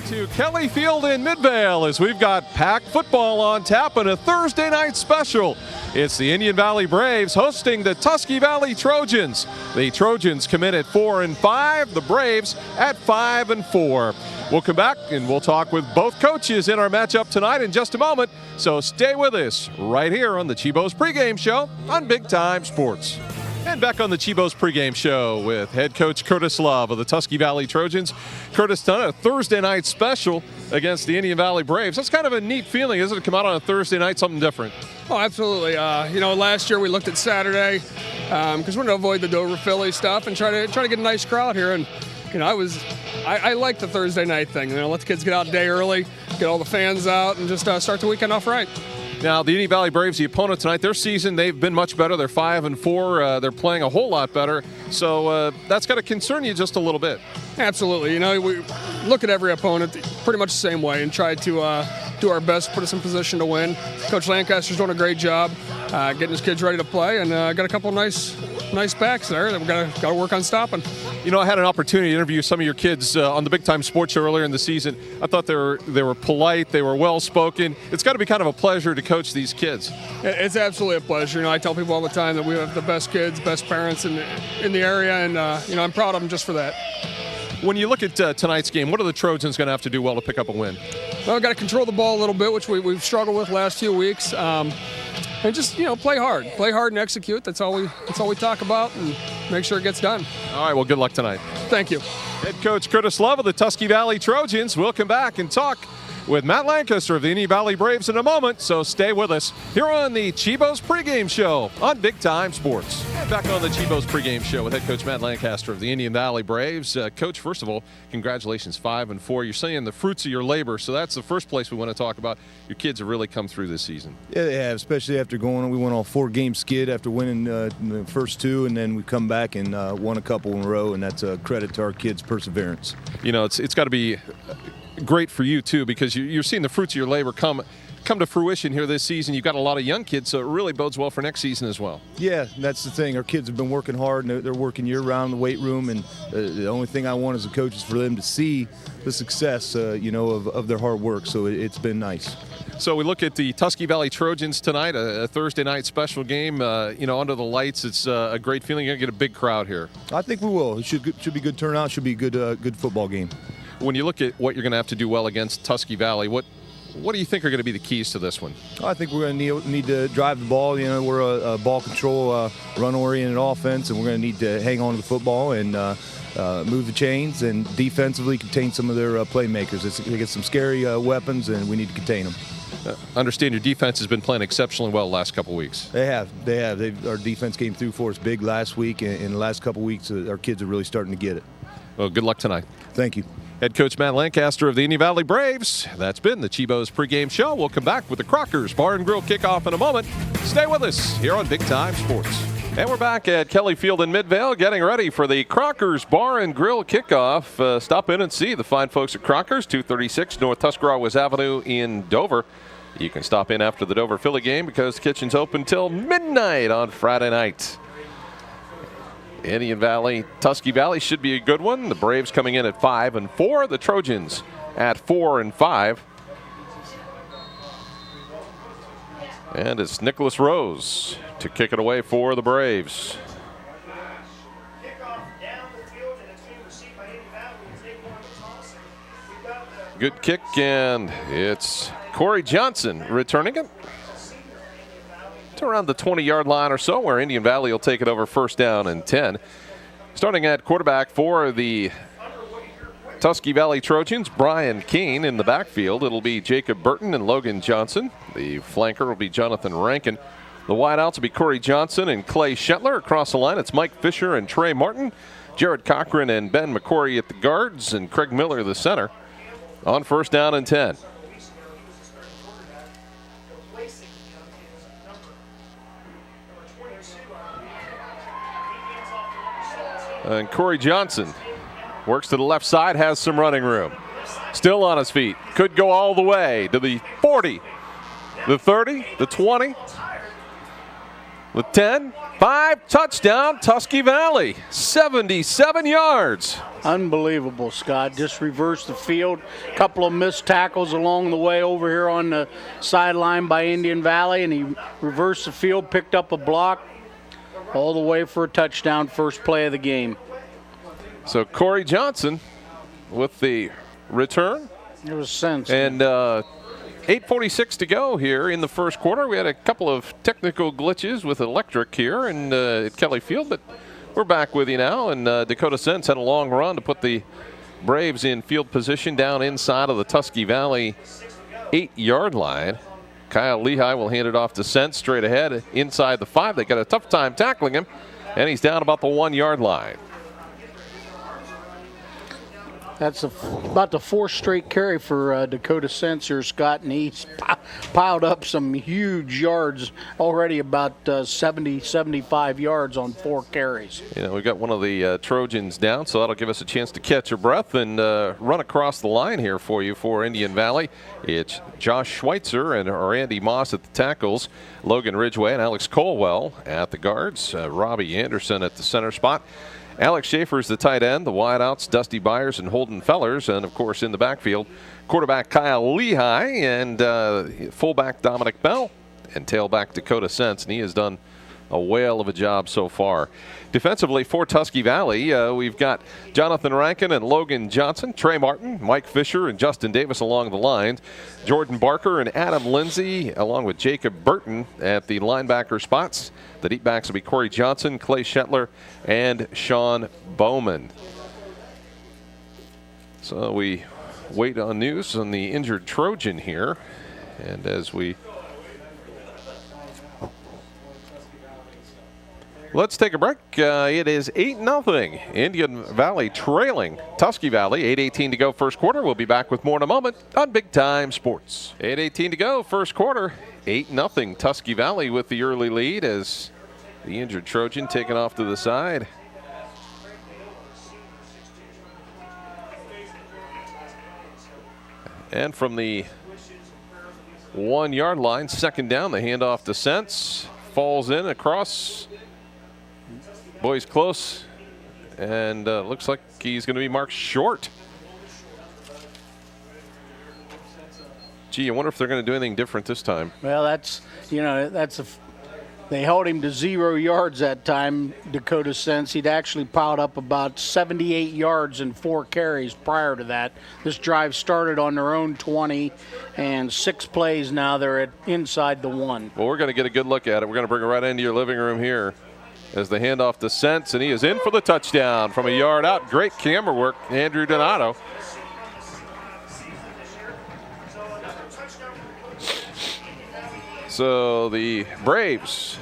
To Kelly Field in Midvale as we've got packed football on tap and a Thursday night special. It's the Indian Valley Braves hosting the Tusky Valley Trojans. The Trojans come in at 4-5, the Braves at 5-4. We'll come back and we'll talk with both coaches in our matchup tonight in just a moment. So stay with us right here on the Chibo's pregame show on Big Time Sports. And back on the Chibo's pregame show with head coach Curtis Love of the Tusky Valley Trojans. Curtis, done a Thursday night special against the Indian Valley Braves. That's kind of a neat feeling, isn't it, to come out on a Thursday night, something different? Oh, absolutely. Last year we looked at Saturday because we're going to avoid the Dover Philly stuff and try to get a nice crowd here. And I like the Thursday night thing. Let the kids get out a day early, get all the fans out, and just start the weekend off right. Now, the Indian Valley Braves, the opponent tonight, their season, they've been much better. They're 5-4. They're playing a whole lot better. So that's got to concern you just a little bit. Absolutely. We look at every opponent pretty much the same way and try to do our best, put us in position to win. Coach Lancaster's doing a great job getting his kids ready to play, and got a couple of nice backs there that we've got to work on stopping. I had an opportunity to interview some of your kids on the Big Time Sports Show earlier in the season. I thought they were polite, they were well-spoken. It's got to be kind of a pleasure to coach these kids. It's absolutely a pleasure. I tell people all the time that we have the best kids, best parents in the area, and I'm proud of them just for that. When you look at tonight's game, what are the Trojans going to have to do well to pick up a win? Well, we've got to control the ball a little bit, which we've struggled with last few weeks. And just, play hard and execute. That's all we talk about, and make sure it gets done. All right, well, good luck tonight. Thank you. Head coach Curtis Love of the Tusky Valley Trojans. We'll come back and talk with Matt Lancaster of the Indian Valley Braves in a moment, so stay with us here on the Chibo's pregame show on Big Time Sports. And back on the Chibo's pregame show with head coach Matt Lancaster of the Indian Valley Braves. Coach, first of all, congratulations, 5-4. You're seeing the fruits of your labor, so that's the first place we want to talk about. Your kids have really come through this season. Yeah, they have, especially after we went on a 4-game skid after winning the first 2, and then we come back and won a couple in a row, and that's a credit to our kids' perseverance. It's got to be great for you too, because you're seeing the fruits of your labor come to fruition here this season. You've got a lot of young kids, so it really bodes well for next season as well. Yeah, that's the thing. Our kids have been working hard, and they're working year-round in the weight room, and the only thing I want as a coach is for them to see the success, of their hard work, so it's been nice. So we look at the Tusky Valley Trojans tonight, a Thursday night special game. Under the lights, it's a great feeling. You're going to get a big crowd here. I think we will. It should be good turnout. Should be a good football game. When you look at what you're going to have to do well against Tusky Valley, what do you think are going to be the keys to this one? I think we're going to need to drive the ball. We're a ball control, run-oriented offense, and we're going to need to hang on to the football and move the chains and defensively contain some of their playmakers. They get some scary weapons, and we need to contain them. Understand your defense has been playing exceptionally well the last couple of weeks. They have. Our defense came through for us big last week, and in the last couple of weeks, our kids are really starting to get it. Well, good luck tonight. Thank you. Head coach Matt Lancaster of the Indian Valley Braves. That's been the Chibo's pregame show. We'll come back with the Crockers Bar and Grill kickoff in a moment. Stay with us here on Big Time Sports. And we're back at Kelly Field in Midvale, getting ready for the Crockers Bar and Grill kickoff. Stop in and see the fine folks at Crockers, 236 North Tuscarawas Avenue in Dover. You can stop in after the Dover Philly game because the kitchen's open till midnight on Friday night. Indian Valley, Tusky Valley should be a good one. The Braves coming in at 5-4. The Trojans at 4-5. And it's Nicholas Rose to kick it away for the Braves. Good kick, and it's Corey Johnson returning it to around the 20-yard line or so, where Indian Valley will take it over first down and 10. Starting at quarterback for the Tusky Valley Trojans, Brian Keene in the backfield. It'll be Jacob Burton and Logan Johnson. The flanker will be Jonathan Rankin. The wideouts will be Corey Johnson and Clay Shetler. Across the line, it's Mike Fisher and Trey Martin. Jared Cochran and Ben McCory at the guards, and Craig Miller the center on first down and 10. And Corey Johnson works to the left side, has some running room. Still on his feet. Could go all the way to the 40, the 30, the 20. with 10, 5, touchdown, Tusky Valley, 77 yards. Unbelievable, Scott. Just reversed the field. A couple of missed tackles along the way over here on the sideline by Indian Valley, and he reversed the field, picked up a block all the way for a touchdown, first play of the game. So Corey Johnson with the return. It was sense. And 8:46 to go here in the first quarter. We had a couple of technical glitches with electric here at Kelly Field, but we're back with you now. And Dakota Sense had a long run to put the Braves in field position down inside of the Tusky Valley 8-yard line. Kyle Lehigh will hand it off to Sense straight ahead inside the 5. They got a tough time tackling him, and he's down about the 1-yard line. That's about the fourth straight carry for Dakota Sense here, Scott, and he's piled up some huge yards already, about 70, 75 yards on 4 carries. You know, we've got one of the Trojans down, so that'll give us a chance to catch your breath and run across the line here for you for Indian Valley. It's Josh Schweitzer and Randy Moss at the tackles, Logan Ridgway and Alex Colwell at the guards, Robbie Anderson at the center spot. Alex Schaefer is the tight end, the wideouts, Dusty Byers and Holden Fellers, and of course in the backfield, quarterback Kyle Lehigh and fullback Dominic Bell and tailback Dakota Sense, and he has done a whale of a job so far. Defensively for Tusky Valley, we've got Jonathan Rankin and Logan Johnson, Trey Martin, Mike Fisher, and Justin Davis along the lines. Jordan Barker and Adam Lindsay, along with Jacob Burton at the linebacker spots. The deep backs will be Corey Johnson, Clay Shetler, and Sean Bowman. So we wait on news on the injured Trojan here. And as we let's take a break. It is 8-0. Indian Valley trailing Tusky Valley. 8:18 to go first quarter. We'll be back with more in a moment on Big Time Sports. 8:18 to go first quarter. 8-0 Tusky Valley with the early lead as the injured Trojan taken off to the side. And from the 1-yard line, second down, the handoff to Sense. Falls in across. Boy's close, and looks like he's going to be marked short. Gee, I wonder if they're going to do anything different this time. Well, they held him to 0 yards that time, Dakota Sense. He'd actually piled up about 78 yards in 4 carries prior to that. This drive started on their own 20, and 6 plays now they're inside the 1. Well, we're going to get a good look at it. We're going to bring it right into your living room here as the handoff to Sense, and he is in for the touchdown from a yard out. Great camera work, Andrew Donato. So the Braves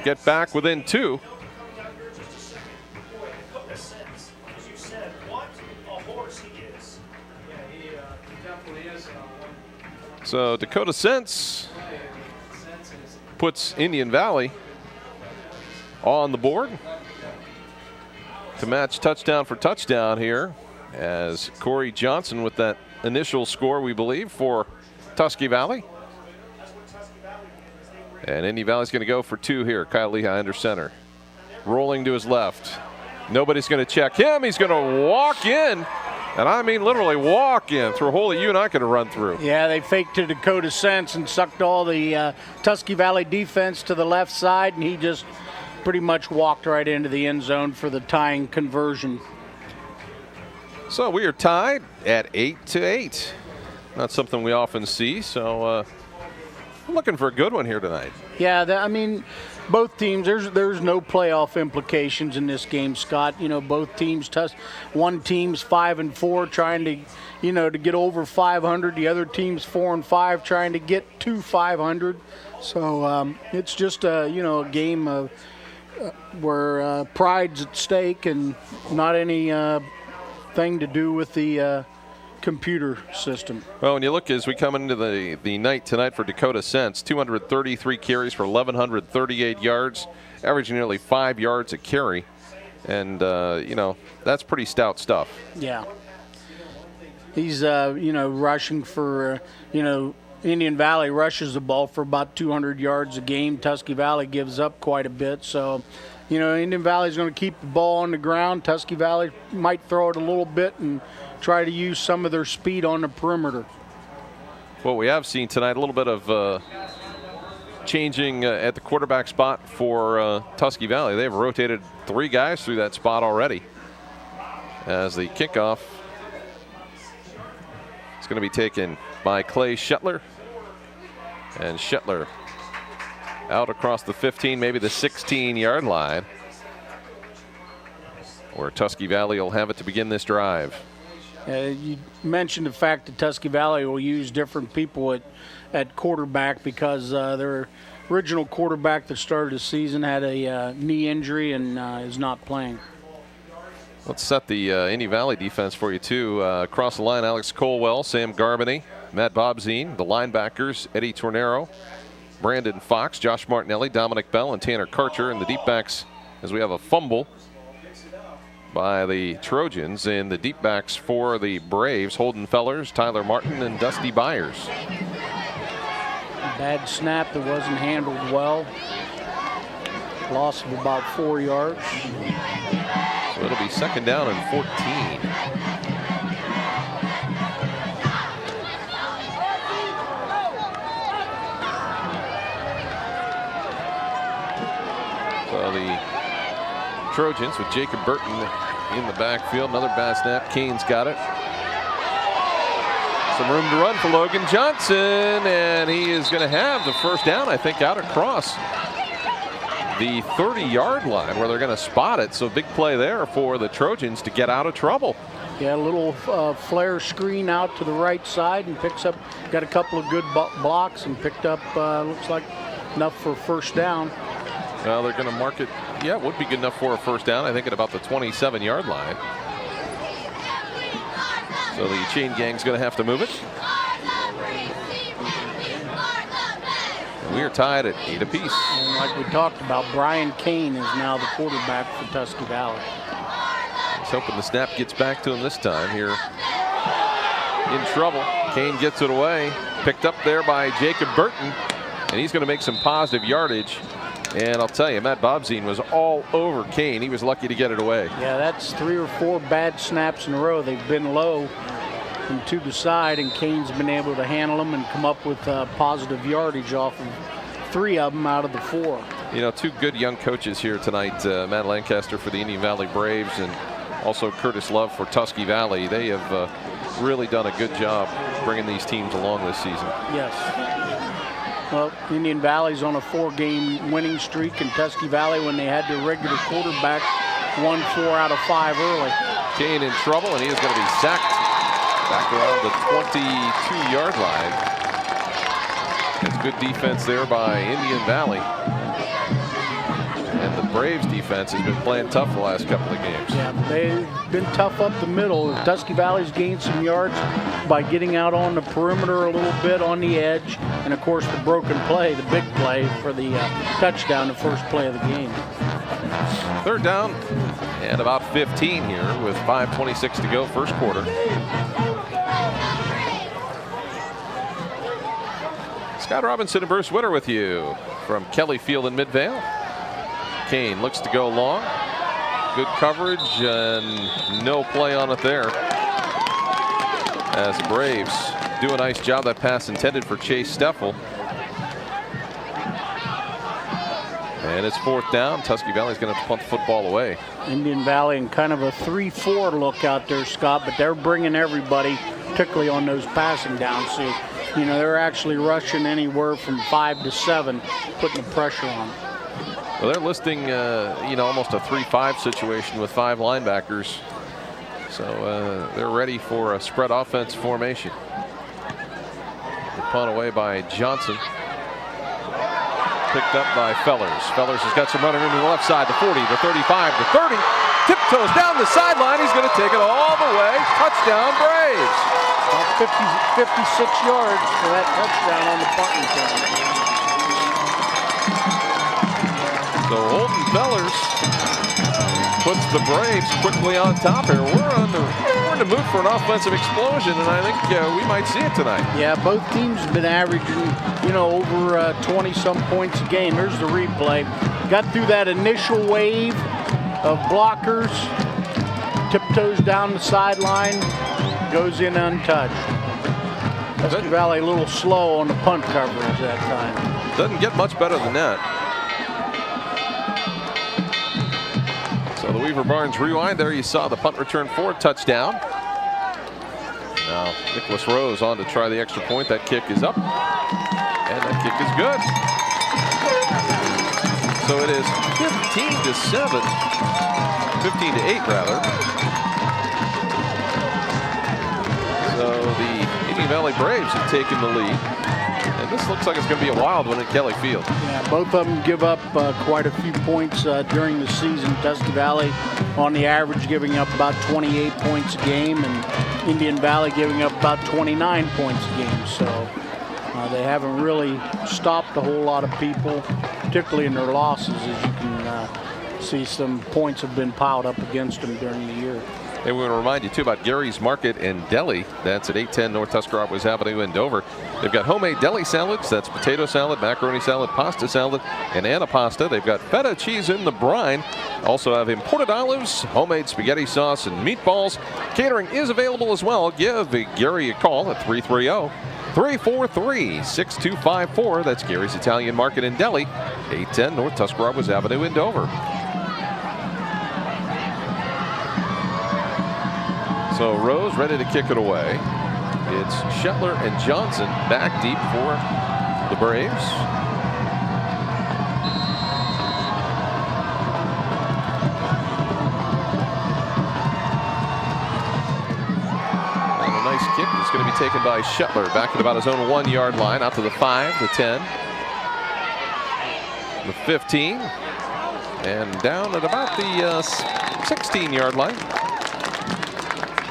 get back within 2. So Dakota Sense puts Indian Valley on the board to match touchdown for touchdown here as Corey Johnson with that initial score, we believe, for Tusky Valley. And Indian Valley's going to go for 2 here. Kyle Lehigh under center. Rolling to his left. Nobody's going to check him. He's going to walk in. And I mean literally walk in through a hole that you and I could have run through. Yeah, they faked to Dakota Sense and sucked all the Tusky Valley defense to the left side, and he just pretty much walked right into the end zone for the tying conversion. So we are tied at 8-8. Not something we often see, so I'm looking for a good one here tonight. Yeah, I mean, both teams, there's no playoff implications in this game, Scott. You know, both teams, one team's 5-4 trying to, to get over 500. The other team's 4-5 trying to get to 500. So it's just a game of where pride's at stake and not any thing to do with the computer system. Well, when you look as we come into the night tonight for Dakota Sense, 233 carries for 1,138 yards, averaging nearly 5 yards a carry. And, that's pretty stout stuff. Yeah. He's, rushing for, Indian Valley rushes the ball for about 200 yards a game. Tusky Valley gives up quite a bit. So, Indian Valley is going to keep the ball on the ground. Tusky Valley might throw it a little bit and try to use some of their speed on the perimeter. Well, we have seen tonight a little bit of changing at the quarterback spot for Tusky Valley. They've rotated 3 guys through that spot already. As the kickoff is going to be taken by Clay Shetler. And Shetler out across the 15, maybe the 16-yard line, where Tusky Valley will have it to begin this drive. You mentioned the fact that Tusky Valley will use different people at quarterback because their original quarterback that started the season had a knee injury and is not playing. Let's set the Indian Valley defense for you, too. Across the line, Alex Colwell, Sam Garbany, Matt Bobzine, the linebackers, Eddie Tornero, Brandon Fox, Josh Martinelli, Dominic Bell, and Tanner Karcher. And the deep backs, as we have a fumble by the Trojans, and the deep backs for the Braves, Holden Fellers, Tyler Martin, and Dusty Byers. Bad snap that wasn't handled well. Loss of about 4 yards. So it'll be 2nd down and 14. So the Trojans with Jacob Burton in the backfield. Another bad snap. Kane's got it. Some room to run for Logan Johnson, and he is going to have the 1st down, I think, out across the 30-yard line where they're going to spot it. So big play there for the Trojans to get out of trouble. Yeah, a little flare screen out to the right side and got a couple of good blocks and picked up, looks like enough for 1st down. Well, they're going to mark it. Yeah, it would be good enough for a 1st down, I think, at about the 27-yard line. So the chain gang's going to have to move it. And we are tied at 8 apiece. And like we talked about, Brian Kane is now the quarterback for Tusky Valley. He's hoping the snap gets back to him this time here. In trouble. Kane gets it away. Picked up there by Jacob Burton. And he's going to make some positive yardage. And I'll tell you, Matt Bobzine was all over Kane. He was lucky to get it away. Yeah, that's 3 or 4 bad snaps in a row. They've been low and to the side, and Kane's been able to handle them and come up with positive yardage off of 3 of them out of the 4. 2 good young coaches here tonight. Matt Lancaster for the Indian Valley Braves and also Curtis Love for Tusky Valley. They have really done a good job bringing these teams along this season. Yes. Well, Indian Valley's on a 4-game winning streak, and Tusky Valley, when they had their regular quarterback, won 4 out of 5 early. Kane in trouble, and he is going to be sacked back around the 22-yard line. It's good defense there by Indian Valley. And the Braves defense has been playing tough the last couple of games. Yeah, they've been tough up the middle. Tusky Valley's gained some yards by getting out on the perimeter a little bit on the edge. And, of course, the broken play, the big play for the touchdown, the first play of the game. 3rd down and about 15 here with 5:26 to go, 1st quarter. Scott Robinson and Bruce Witter with you from Kelly Field in Midvale. Kane looks to go long. Good coverage and no play on it there. As the Braves do a nice job. That pass intended for Chase Steffel. And it's 4th down. Tusky Valley's going to have to punt the football away. Indian Valley in kind of a 3-4 look out there, Scott, but they're bringing everybody, particularly on those passing downs. So, they're actually rushing anywhere from 5 to 7, putting the pressure on them. Well, they're listing, almost a 3-5 situation with 5 linebackers. So they're ready for a spread offense formation. The punt away by Johnson. Picked up by Fellers. Fellers has got some running room to the left side, the 40, the 35, the 30. Tiptoes down the sideline. He's going to take it all the way. Touchdown, Braves. About 56 yards for that touchdown on the punt return. So Holden Fellers puts the Braves quickly on top here. We're in the mood for an offensive explosion, and I think we might see it tonight. Yeah, both teams have been averaging, over 20-some points a game. Here's the replay. Got through that initial wave of blockers, tiptoes down the sideline, goes in untouched. Tusky Valley a little slow on the punt coverage that time. Doesn't get much better than that. So the Weaver Barnes rewind there. You saw the punt return for a touchdown. Now Nicholas Rose on to try the extra point. That kick is up, and that kick is good. So it is 15-7, 15-8 rather. So the Indian Valley Braves have taken the lead, and this looks like it's going to be a wild one at Kelly Field. Yeah, both of them give up quite a few points during the season. Tusky Valley on the average giving up about 28 points a game, and Indian Valley giving up about 29 points a game. So they haven't really stopped a whole lot of people, particularly in their losses, as you can see some points have been piled up against them during the year. And we want to remind you, too, about Gary's Market and Deli. That's at 810 North Tuscarawas Avenue in Dover. They've got homemade deli salads. That's potato salad, macaroni salad, pasta salad, and antipasta. They've got feta cheese in the brine. Also have imported olives, homemade spaghetti sauce, and meatballs. Catering is available as well. Give Gary a call at 330-343-6254. That's Gary's Italian Market and Deli, 810 North Tuscarawas Avenue in Dover. So Rose ready to kick it away. It's Shetler and Johnson back deep for the Braves. And a nice kick that's going to be taken by Shetler back at about his own 1 yard line, out to the 5, the 10, the 15, and down at about the 16 yard line,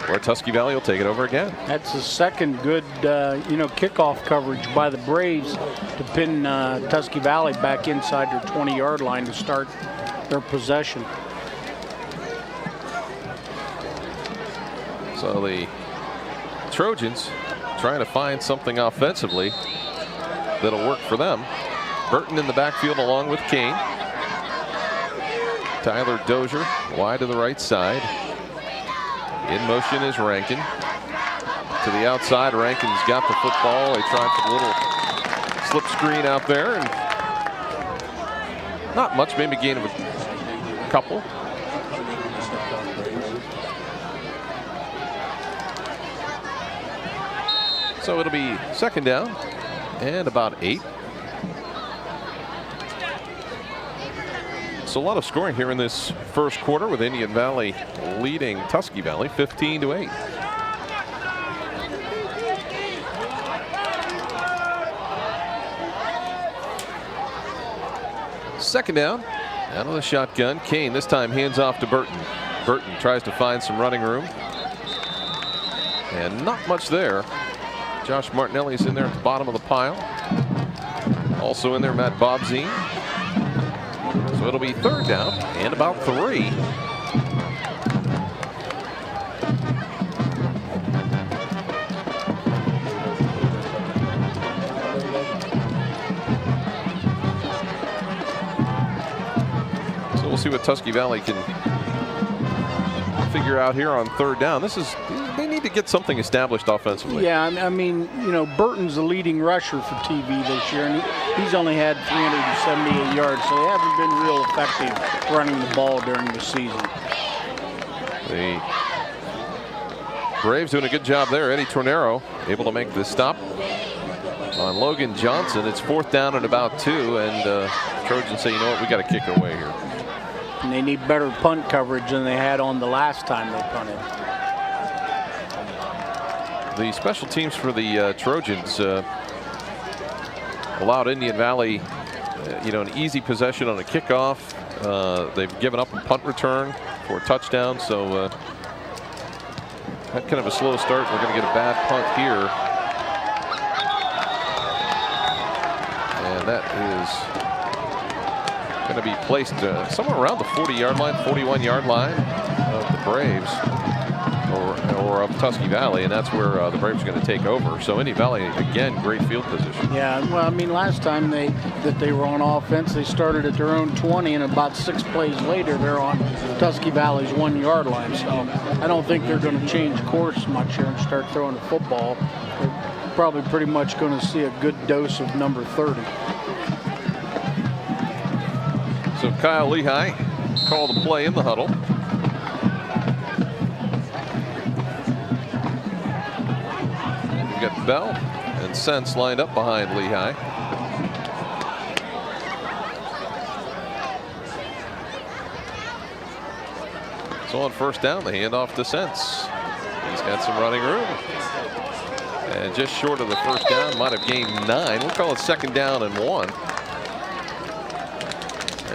where Tusky Valley will take it over again. That's the second good, kickoff coverage by the Braves to pin Tusky Valley back inside their 20-yard line to start their possession. So the Trojans trying to find something offensively that'll work for them. Burton in the backfield along with Kane. Tyler Dozier wide to the right side. In motion is Rankin. To the outside, Rankin's got the football. They try for the little slip screen out there, and not much, maybe gain of a couple. So it'll be second down and about 8. So a lot of scoring here in this first quarter, with Indian Valley leading Tusky Valley 15-8. Second down, out of the shotgun. Kane this time hands off to Burton. Burton tries to find some running room, and not much there. Josh Martinelli's in there at the bottom of the pile. Also in there, Matt Bobzine. So it'll be third down and about 3. So we'll see what Tusky Valley can figure out here on third down. They need to get something established offensively. Yeah, I mean, Burton's the leading rusher for TV this year, and he's only had 378 yards, so they haven't been real effective running the ball during the season. The Braves doing a good job there. Eddie Tornero able to make the stop on Logan Johnson. It's fourth down and about 2, and Trojans say, you know what, we got to kick it away here. And they need better punt coverage than they had on the last time they punted. The special teams for the Trojans allowed Indian Valley, an easy possession on a kickoff. They've given up a punt return for a touchdown, so had kind of a slow start. We're going to get a bad punt here, and that is going to be placed somewhere around the 40-yard line, 41-yard line of the Braves. or of Tusky Valley, and that's where the Braves are going to take over. So Indian Valley, again, great field position. Yeah, well, I mean, last time they were on offense, they started at their own 20, and about 6 plays later, they're on Tusky Valley's 1-yard line. So I don't think they're going to change course much here and start throwing the football. They're probably pretty much going to see a good dose of number 30. So Kyle Lehigh called the play in the huddle. We've got Bell and Sense lined up behind Lehigh. So on first down, the handoff to Sense. He's got some running room. And just short of the first down, might have gained 9. We'll call it 2nd down and 1.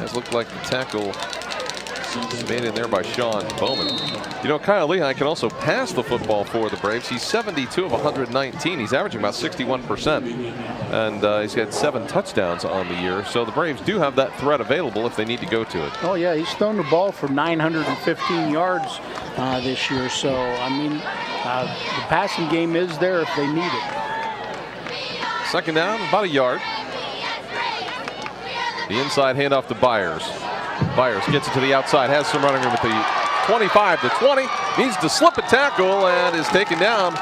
It looked like the tackle made in there by Sean Bowman. You know, Kyle Lehigh can also pass the football for the Braves. He's 72 of 119. He's averaging about 61%. And he's got 7 touchdowns on the year. So the Braves do have that threat available if they need to go to it. Oh, yeah, he's thrown the ball for 915 yards this year. So, I mean, the passing game is there if they need it. 2nd down, about a yard. The inside handoff to Byers. Byers gets it to the outside, has some running room at the 25 to 20. Needs to slip a tackle and is taken down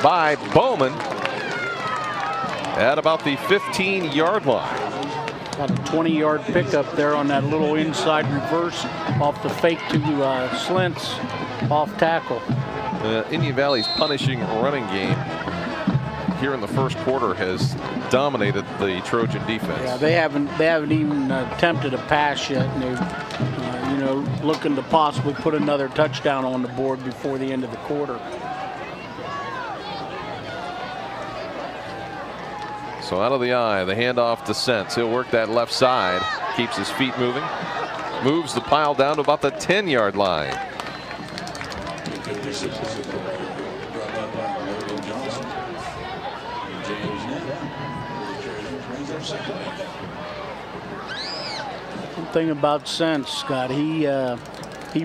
by Bowman at about the 15-yard line. About a 20-yard pickup there on that little inside reverse off the fake to Slint's off tackle. Indian Valley's punishing running game here in the first quarter has dominated the Trojan defense. Yeah, they haven't even attempted a pass yet, and they're you know, looking to possibly put another touchdown on the board before the end of the quarter. So out of the eye, the handoff to Sense. He'll work that left side, keeps his feet moving, moves the pile down to about the 10-yard line. One thing about Sense, Scott, he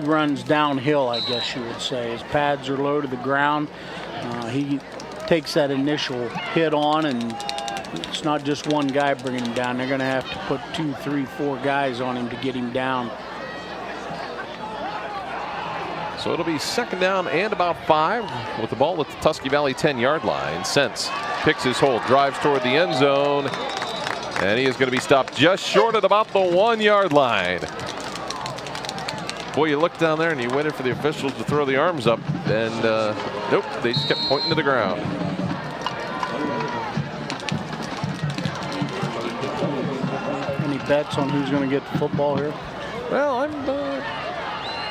runs downhill, I guess you would say. His pads are low to the ground. He takes that initial hit on, and it's not just one guy bringing him down. They're going to have to put 2, 3, 4 guys on him to get him down. So it'll be 2nd down and about 5 with the ball at the Tusky Valley 10-yard line. Sense picks his hold, drives toward the end zone, and he is going to be stopped just short at about the 1-yard line. Boy, you look down there and you waited for the officials to throw the arms up, and nope, they just kept pointing to the ground. Any bets on who's going to get the football here? Well,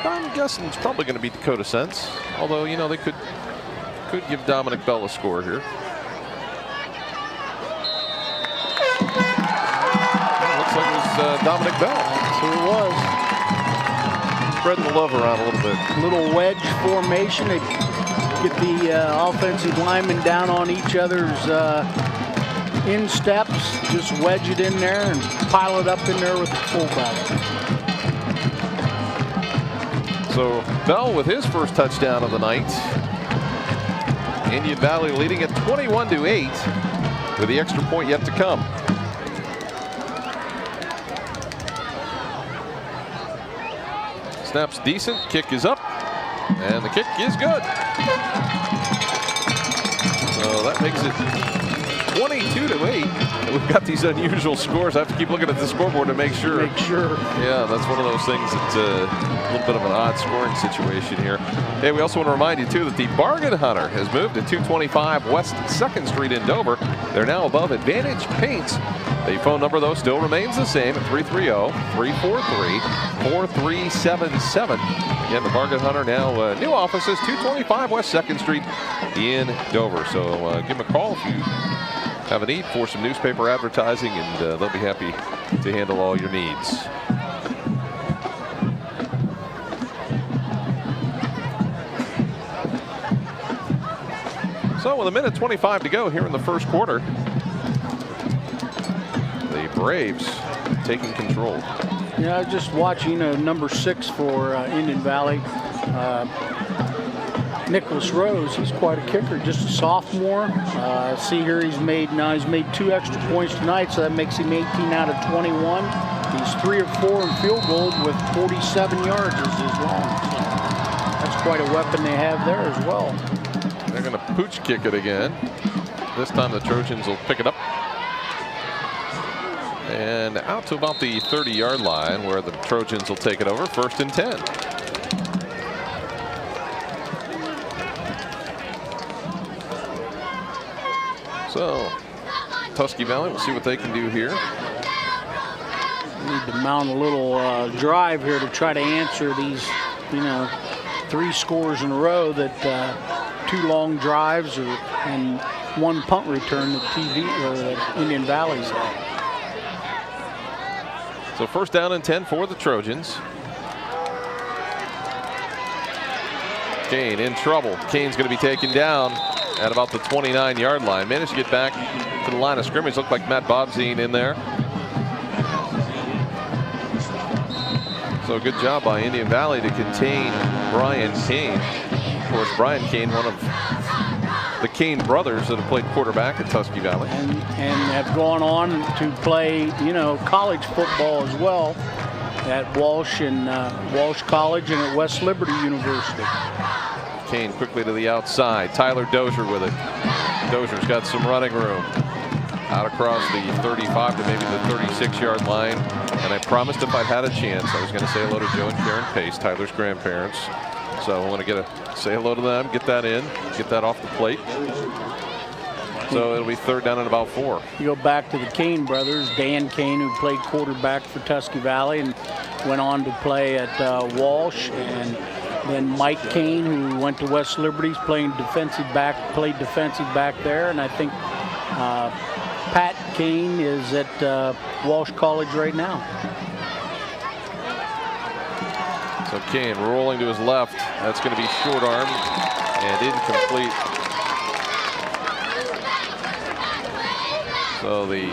I'm guessing it's probably going to be Dakota Sense. Although, you know, they could give Dominic Bell a score here. Looks like it was Dominic Bell. That's who it was. Spreading the love around a little bit. Little wedge formation. They get the offensive linemen down on each other's insteps. Just wedge it in there and pile it up in there with the fullback. So Bell with his first touchdown of the night. Indian Valley leading at 21-8 with the extra point yet to come. Snap's decent, kick is up, and the kick is good. So that makes it 22-8. We've got these unusual scores. I have to keep looking at the scoreboard to make sure. Yeah, that's one of those things that's a little bit of an odd scoring situation here. Hey, we also want to remind you, too, that the Bargain Hunter has moved to 225 West 2nd Street in Dover. They're now above Advantage Paints. The phone number, though, still remains the same at 330-343-4377. Again, the Bargain Hunter now new offices, 225 West 2nd Street in Dover. So give them a call if you have a need for some newspaper advertising, and they'll be happy to handle all your needs. So with 1:25 to go here in the first quarter, the Braves taking control. Yeah, I was just watching number 6 for Indian Valley. Nicholas Rose, he's quite a kicker, just a sophomore. See here, he's made 2 extra points tonight, so that makes him 18 out of 21. He's 3 of 4 in field goals with 47 yards is his long. So that's quite a weapon they have there as well. They're going to pooch kick it again. This time the Trojans will pick it up. And out to about the 30-yard line where the Trojans will take it over. 1st and 10. So Tusky Valley, we'll see what they can do here. Need to mount a little drive here to try to answer these, 3 scores in a row that 2 long drives and 1 punt return that Indian Valley's had. So 1st down and 10 for the Trojans. Kane in trouble. Kane's going to be taken down at about the 29-yard line. Managed to get back to the line of scrimmage. Looked like Matt Bobzine in there. So good job by Indian Valley to contain Brian Kane. Of course, Brian Kane, one of the Kane brothers that have played quarterback at Tusky Valley. And have gone on to play, college football as well at Walsh College and at West Liberty University. Kane quickly to the outside. Tyler Dozier with it. Dozier's got some running room. Out across the 35 to maybe the 36-yard line. And I promised if I'd had a chance, I was going to say hello to Joe and Karen Pace, Tyler's grandparents. So I want to say hello to them, get that in, get that off the plate. So it'll be 3rd down and about 4. You go back to the Kane brothers, Dan Kane, who played quarterback for Tusky Valley and went on to play at Walsh, and then Mike Kane, who went to West Liberty, played defensive back there, and I think Pat Kane is at Walsh College right now. So Kane rolling to his left. That's going to be short arm and incomplete. So the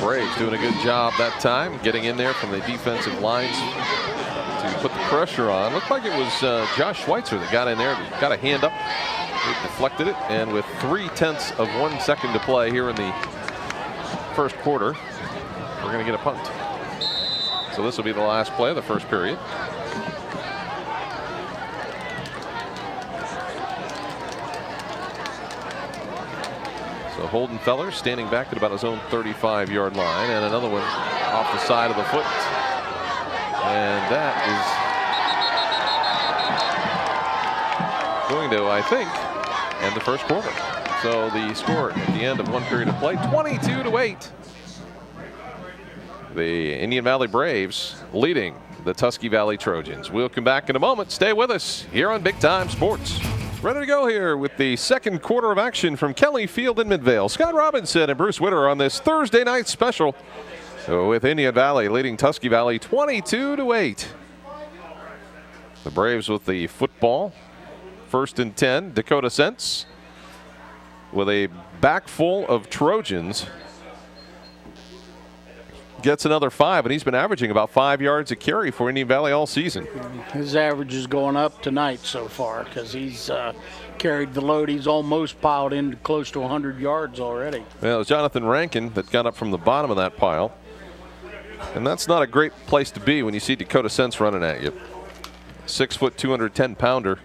Braves doing a good job that time, getting in there from the defensive lines to put the pressure on. Looked like it was Josh Schweitzer that got in there, got a hand up, he deflected it, and with 0.3 of 1 second to play here in the 1st quarter, we're going to get a punt. So this will be the last play of the 1st period. So Holden Feller standing back at about his own 35-yard line, and another one off the side of the foot. And that is going to, I think, end the 1st quarter. So the score at the end of 1 period of play, 22-8. The Indian Valley Braves leading the Tusky Valley Trojans. We'll come back in a moment. Stay with us here on Big Time Sports. Ready to go here with the 2nd quarter of action from Kelly Field in Midvale. Scott Robinson and Bruce Witter on this Thursday night special with Indian Valley leading Tusky Valley 22-8. The Braves with the football. 1st and 10. Dakota Sense with a back full of Trojans. Gets another 5, and he's been averaging about 5 yards a carry for Indian Valley all season. His average is going up tonight so far because he's carried the load. He's almost piled in close to 100 yards already. Well, it was Jonathan Rankin that got up from the bottom of that pile. And that's not a great place to be when you see Dakota Sense running at you. 6 foot, 210-pounder.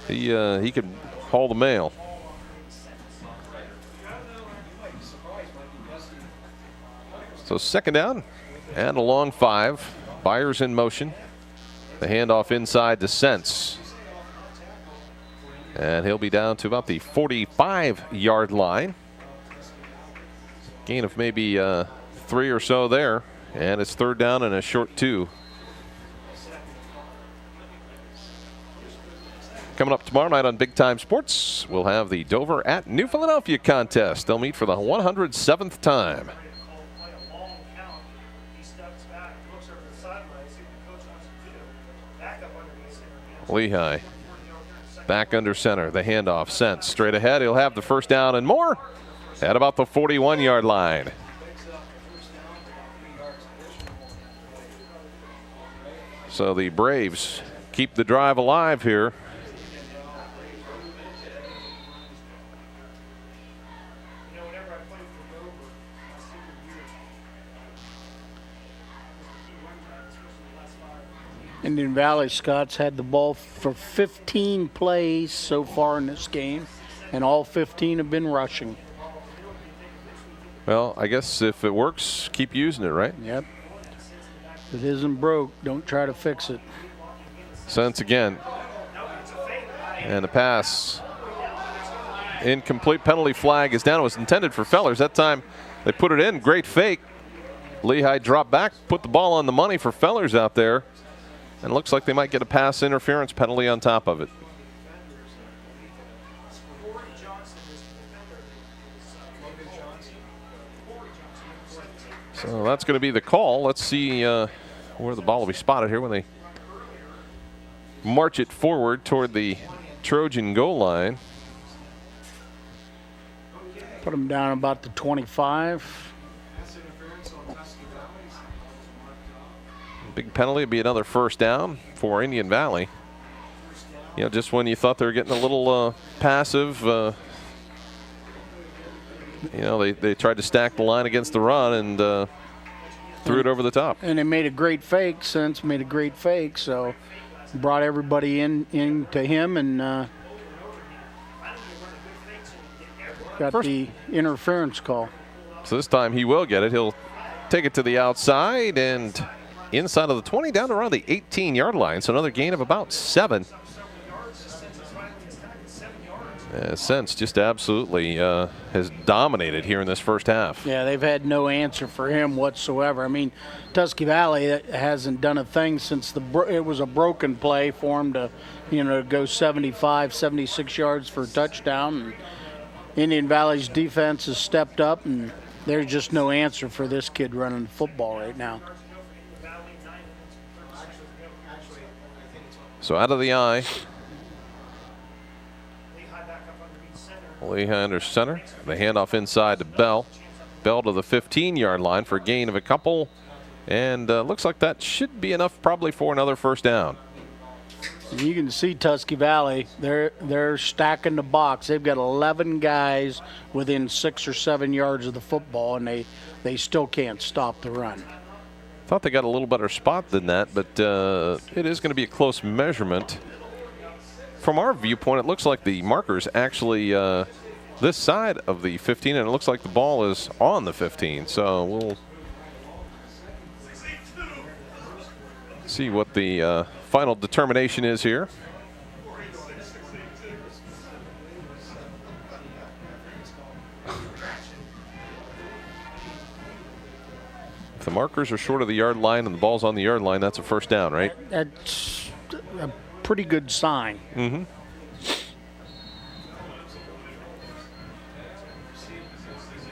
He could haul the mail. So 2nd down and a long 5. Byers in motion. The handoff inside to Sense. And he'll be down to about the 45-yard line. Gain of maybe 3 or so there. And it's 3rd down and a short 2. Coming up tomorrow night on Big Time Sports, we'll have the Dover at New Philadelphia contest. They'll meet for the 107th time. Lehigh back under center. The handoff Sense straight ahead. He'll have the 1st down and more at about the 41-yard line. So the Braves keep the drive alive here Indian Valley Scots had the ball for 15 plays so far in this game, and all 15 have been rushing. Well, I guess if it works, keep using it, right? Yep. If it isn't broke, don't try to fix it. Sense again. And the pass. Incomplete. Penalty flag is down. It was intended for Fellers. That time they put it in. Great fake. Lehigh dropped back, put the ball on the money for Fellers out there. And it looks like they might get a pass interference penalty on top of it. So that's going to be the call. Let's see where the ball will be spotted here when they march it forward toward the Trojan goal line. Put them down about the 25. Big penalty would be another first down for Indian Valley. You know, just when you thought they were getting a little passive, you know, they tried to stack the line against the run and threw it over the top. And they made a great fake. Sense made a great fake, so brought everybody in to him and got the interference call. So this time he will get it. He'll take it to the outside and inside of the 20 down around the 18-yard line. So another gain of about 7. Sense just absolutely has dominated here in this first half. Yeah, they've had no answer for him whatsoever. I mean, Tusky Valley hasn't done a thing since it was a broken play for him to, you know, go 75, 76 yards for a touchdown. And Indian Valley's defense has stepped up, and there's just no answer for this kid running the football right now. So out of the eye. Lehigh under center. The handoff inside to Bell. Bell to the 15-yard line for a gain of a couple. And looks like that should be enough probably for another first down. You can see Tusky Valley, they're stacking the box. They've got 11 guys within 6 or 7 yards of the football, and they still can't stop the run. Thought they got a little better spot than that, but it is going to be a close measurement. From our viewpoint, it looks like the marker's actually this side of the 15, and it looks like the ball is on the 15. So we'll see what the final determination is here. If the markers are short of the yard line and the ball's on the yard line, that's a first down, right? That's a pretty good sign. Mm-hmm.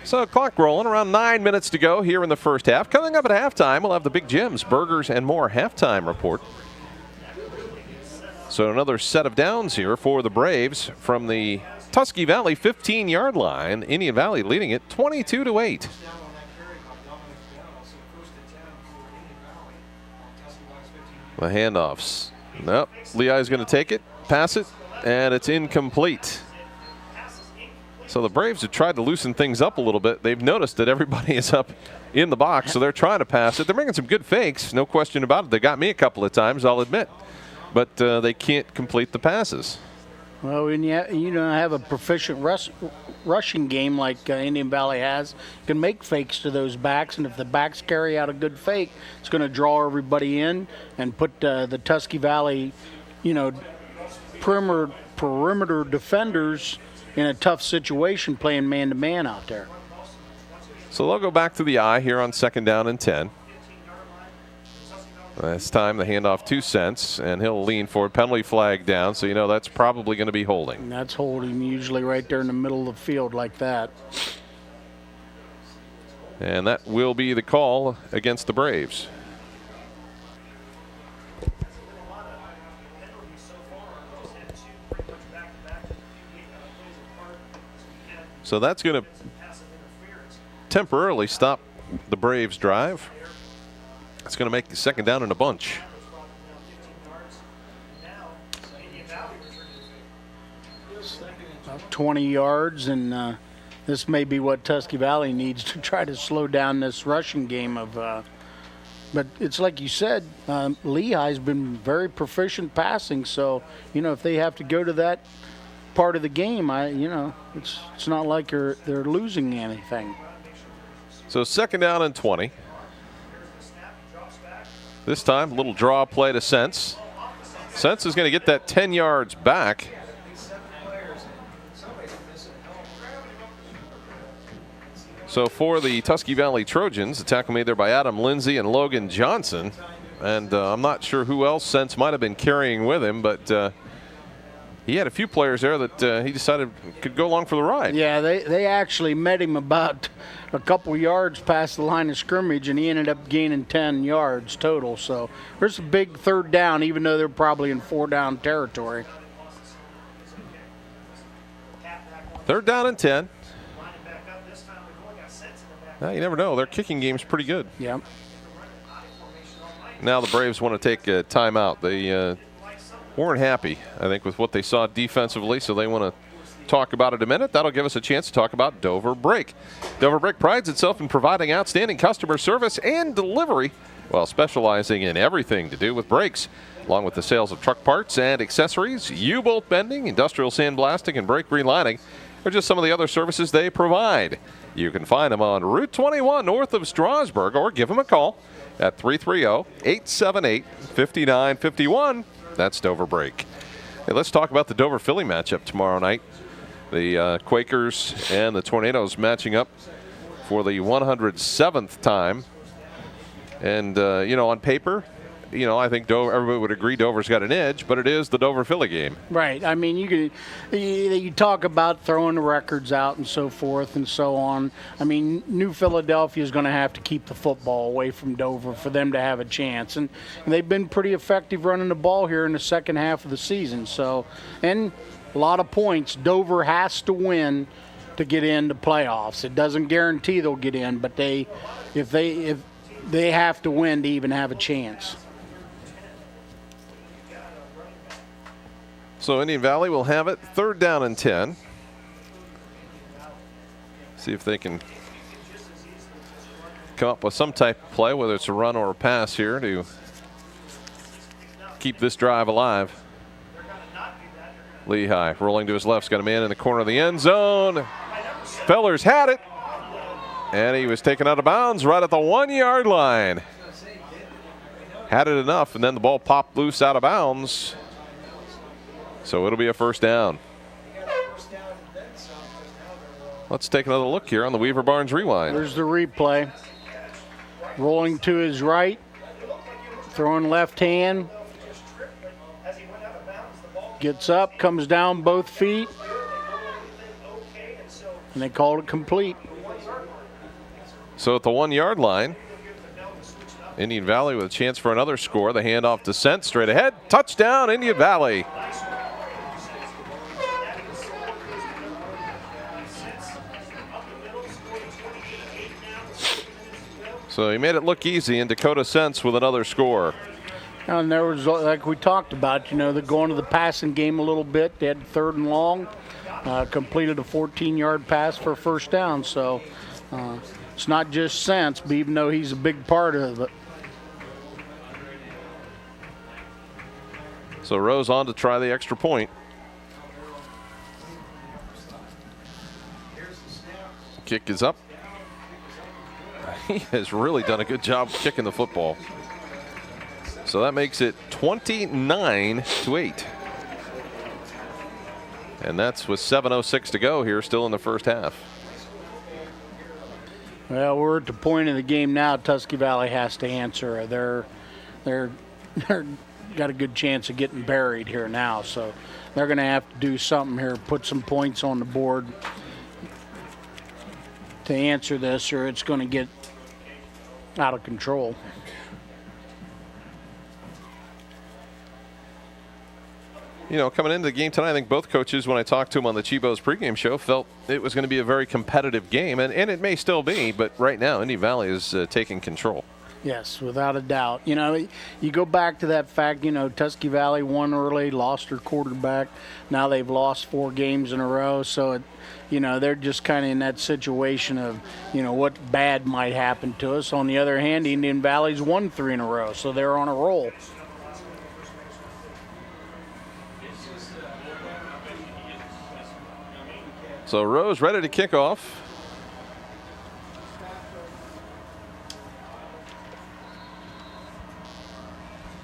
So clock rolling, around 9 minutes to go here in the first half. Coming up at halftime, we'll have the Big Jim's Burgers and More halftime report. So another set of downs here for the Braves from the Tusky Valley 15-yard line. Indian Valley leading it 22-8. The handoffs. Nope. Lehigh's going to take it, pass it, and it's incomplete. So the Braves have tried to loosen things up a little bit. They've noticed that everybody is up in the box, so they're trying to pass it. They're making some good fakes, no question about it. They got me a couple of times, I'll admit. But they can't complete the passes. Well, when you don't have a proficient rushing game like Indian Valley has, you can make fakes to those backs, and if the backs carry out a good fake, it's going to draw everybody in and put the Tusky Valley, you know, perimeter defenders in a tough situation playing man-to-man out there. So they'll go back to the eye here on 2nd down and 10. This time the handoff to Sense, and he'll lean forward. Penalty flag down, so you know that's probably going to be holding. And that's holding usually right there in the middle of the field like that. And that will be the call against the Braves. So that's going to temporarily stop the Braves' drive. It's going to make the 2nd down in a bunch. About 20 yards, and this may be what Tusky Valley needs to try to slow down this rushing game of But it's like you said, Lehigh's been very proficient passing. So, if they have to go to that part of the game, it's not like they're losing anything. So 2nd down and 20. This time, a little draw play to Sense. Sense is going to get that 10 yards back. So for the Tusky Valley Trojans, the tackle made there by Adam Lindsay and Logan Johnson. And I'm not sure who else Sense might have been carrying with him, but he had a few players there that he decided could go along for the ride. Yeah, they actually met him about a couple yards past the line of scrimmage, and he ended up gaining 10 yards total. So there's a big 3rd down, even though they're probably in 4-down territory. 3rd down and 10. You never know. Their kicking game's pretty good. Yeah. Now the Braves want to take a timeout. They weren't happy, I think, with what they saw defensively, so they want to talk about it a minute. That'll give us a chance to talk about Dover Brake. Dover Brake prides itself in providing outstanding customer service and delivery while specializing in everything to do with brakes, along with the sales of truck parts and accessories, U-bolt bending, industrial sandblasting, and brake relining. Are just some of the other services they provide. You can find them on Route 21 north of Strasburg, or give them a call at 330-878-5951. That's Dover Brake. Hey, let's talk about the Dover Philly matchup tomorrow night. The Quakers and the Tornadoes matching up for the 107th time. And, on paper, I think everybody would agree Dover's got an edge, but it is the Dover-Philly game. Right. I mean, you talk about throwing the records out and so forth and so on. I mean, New Philadelphia is going to have to keep the football away from Dover for them to have a chance. And they've been pretty effective running the ball here in the second half of the season. So, and a lot of points. Dover has to win to get into playoffs. It doesn't guarantee they'll get in, but if they have to win to even have a chance. So Indian Valley will have it 3rd down and 10. See if they can come up with some type of play, whether it's a run or a pass here, to keep this drive alive. Lehigh rolling to his left's got a man in the corner of the end zone. Fellers had it, and he was taken out of bounds right at the 1-yard line. Had it enough, and then the ball popped loose out of bounds. So it'll be a 1st down. Let's take another look here on the Weaver Barnes Rewind. There's the replay. Rolling to his right, throwing left hand. Gets up, comes down both feet, and they called it complete. So at the 1-yard line, Indian Valley with a chance for another score. The handoff to Sent straight ahead. Touchdown, Indian Valley. So he made it look easy, and Dakota Sense with another score. And there was, like we talked about, they're going to the passing game a little bit. They had 3rd and long, completed a 14-yard pass for a 1st down. So it's not just Sense, but even though he's a big part of it. So Rose on to try the extra point. Kick is up. He has really done a good job kicking the football. So that makes it 29-8. And that's with 7:06 to go here, still in the 1st half. Well, we're at the point of the game now. Tusky Valley has to answer. They're got a good chance of getting buried here now, so they're going to have to do something here, put some points on the board to answer this, or it's going to get out of control. Coming into the game tonight, I think both coaches, when I talked to them on the Chibo's pregame show, felt it was going to be a very competitive game, and it may still be, but right now, Indian Valley is taking control. Yes, without a doubt. You know, you go back to that fact, you know, Tusky Valley won early, lost their quarterback. Now they've lost 4 games in a row. So, you know, they're just kind of in that situation of, you know, what bad might happen to us. On the other hand, Indian Valley's won 3 in a row, so they're on a roll. So Rose ready to kick off.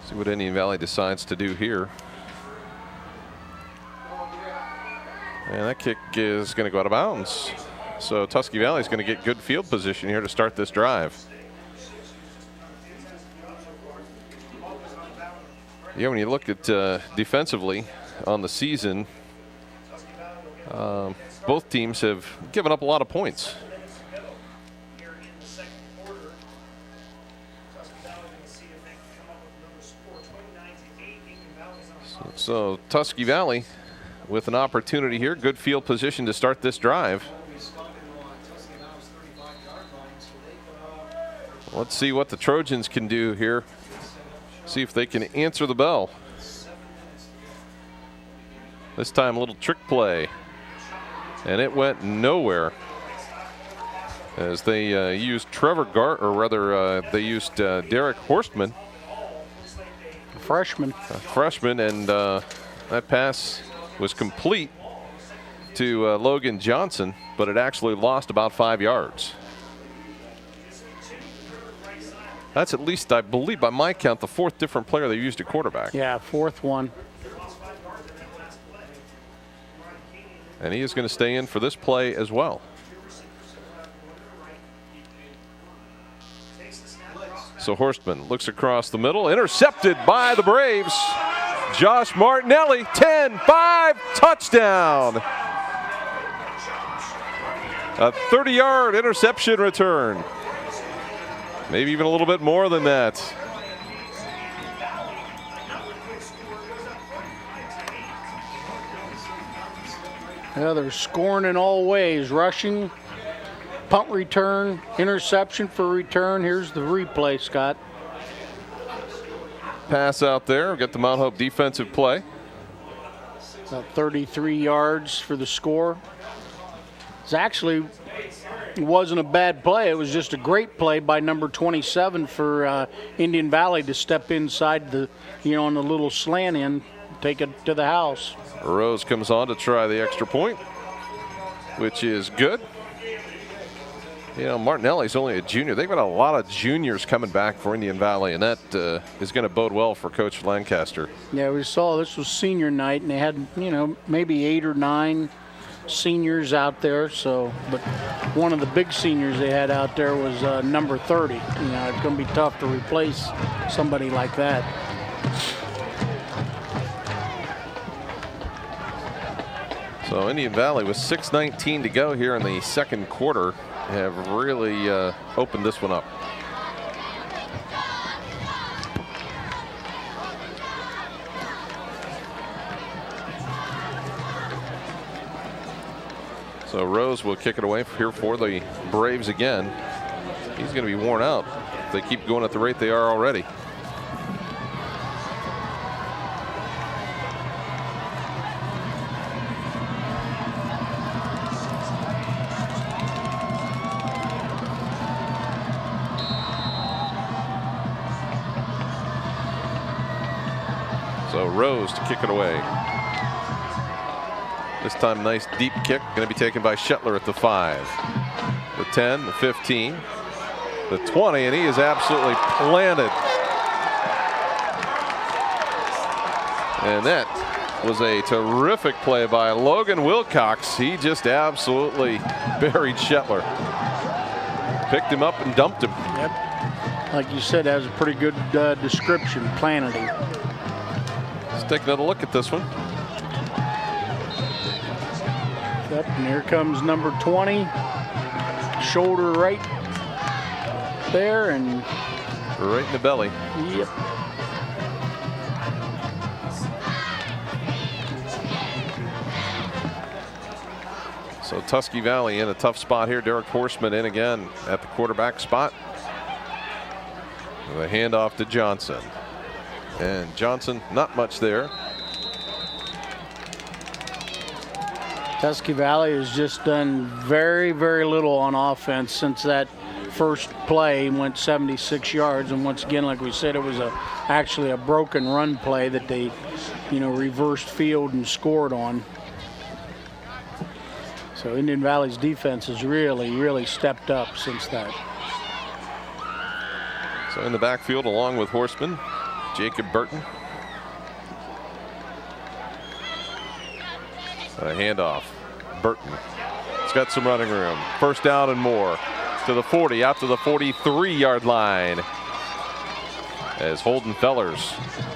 See what Indian Valley decides to do here. And that kick is going to go out of bounds. So Tusky Valley is going to get good field position here to start this drive. Yeah, when you look at defensively on the season, both teams have given up a lot of points. So Tusky Valley with an opportunity here, good field position to start this drive. Let's see what the Trojans can do here. See if they can answer the bell. This time a little trick play, and it went nowhere as they used they used Derek Horstman, freshman, and that pass was complete to Logan Johnson, but it actually lost about 5 yards. That's at least, I believe, by my count, the 4th different player they used at quarterback. Yeah, 4th one. And he is going to stay in for this play as well. So Horstman looks across the middle, intercepted by the Braves. Josh Martinelli, 10-5, touchdown. A 30-yard interception return. Maybe even a little bit more than that. Yeah, they're scoring in all ways. Rushing, punt return, interception for return. Here's the replay, Scott. Pass out there. We've got the Mount Hope defensive play. About 33 yards for the score. It wasn't a bad play. It was just a great play by number 27 for Indian Valley to step inside the, on the little slant end, take it to the house. Rose comes on to try the extra point, which is good. Martinelli's only a junior. They've got a lot of juniors coming back for Indian Valley, and that is going to bode well for Coach Lancaster. Yeah, we saw this was senior night, and they had, maybe 8 or 9 seniors out there. So, but one of the big seniors they had out there was number 30. It's going to be tough to replace somebody like that. So Indian Valley with 6:19 to go here in the second quarter have really opened this one up. So Rose will kick it away here for the Braves again. He's going to be worn out if they keep going at the rate they are already. So Rose to kick it away. This time, nice deep kick, going to be taken by Shetler at the 5, the 10, the 15, the 20, and he is absolutely planted. And that was a terrific play by Logan Wilcox. He just absolutely buried Shetler. Picked him up and dumped him. Yep. Like you said, that was a pretty good description, planted him. Let's take another look at this one. Yep, and here comes number 20. Shoulder right there and right in the belly. Yep. So Tusky Valley in a tough spot here. Derek Horstman in again at the quarterback spot. The handoff to Johnson. And Johnson, not much there. Tusky Valley has just done very, very little on offense since that first play went 76 yards. And once again, like we said, it was actually a broken run play that they, reversed field and scored on. So Indian Valley's defense has really, really stepped up since that. So in the backfield, along with Horseman, Jacob Burton. A handoff. Burton. He's got some running room. First down and more. To the 40, out to the 43-yard line. As Holden Fellers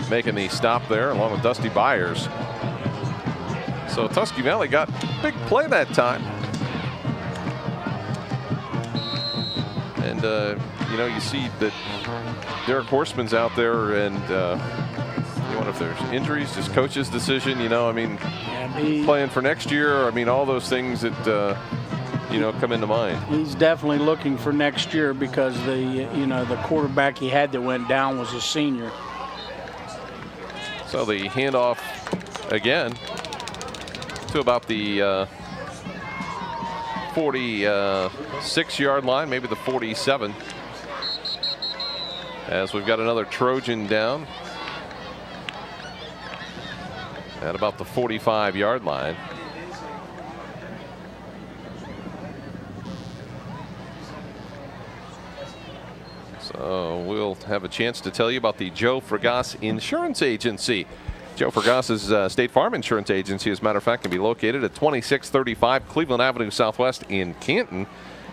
making the stop there, along with Dusty Byers. So Tusky Valley got a big play that time. And, you see that Derek Horseman's out there, and you wonder if there's injuries, just coach's decision, playing for next year. All those things that, come into mind. He's definitely looking for next year because the quarterback he had that went down was a senior. So the handoff again to about the 46-yard line, maybe the 47. As we've got another Trojan down at about the 45-yard line. So we'll have a chance to tell you about the Joe Fregas Insurance Agency. Joe Fregas's State Farm Insurance Agency, as a matter of fact, can be located at 2635 Cleveland Avenue Southwest in Canton.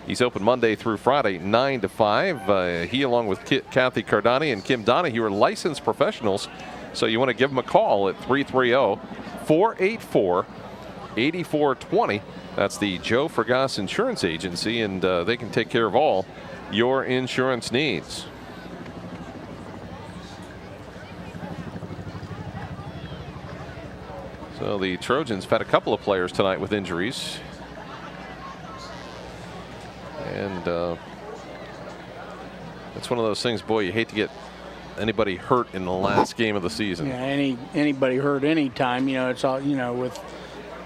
He's open Monday through Friday, 9 to 5. He, along with Kathy Cardani and Kim Donahue, are licensed professionals. So you want to give them a call at 330-484-8420. That's the Joe Fregas Insurance Agency, and they can take care of all your insurance needs. So the Trojans have had a couple of players tonight with injuries. And it's one of those things, boy, you hate to get anybody hurt in the last game of the season. Yeah, anybody hurt anytime. It's all, with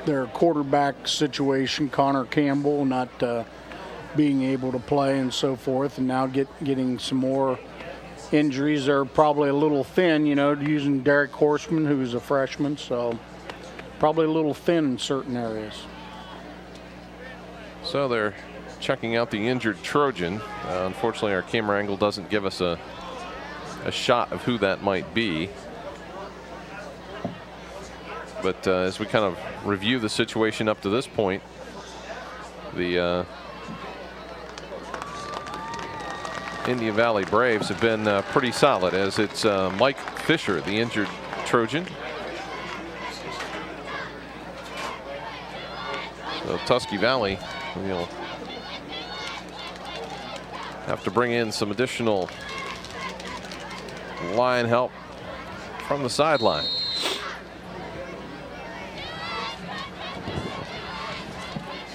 their quarterback situation, Connor Campbell not being able to play and so forth, and now getting some more injuries. They're probably a little thin, using Derek Horseman, who's a freshman, so probably a little thin in certain areas. So they're checking out the injured Trojan. Unfortunately, our camera angle doesn't give us a shot of who that might be. But as we kind of review the situation up to this point, the Indian Valley Braves have been pretty solid, as it's Mike Fisher, the injured Trojan. So Tusky Valley will have to bring in some additional line help from the sideline.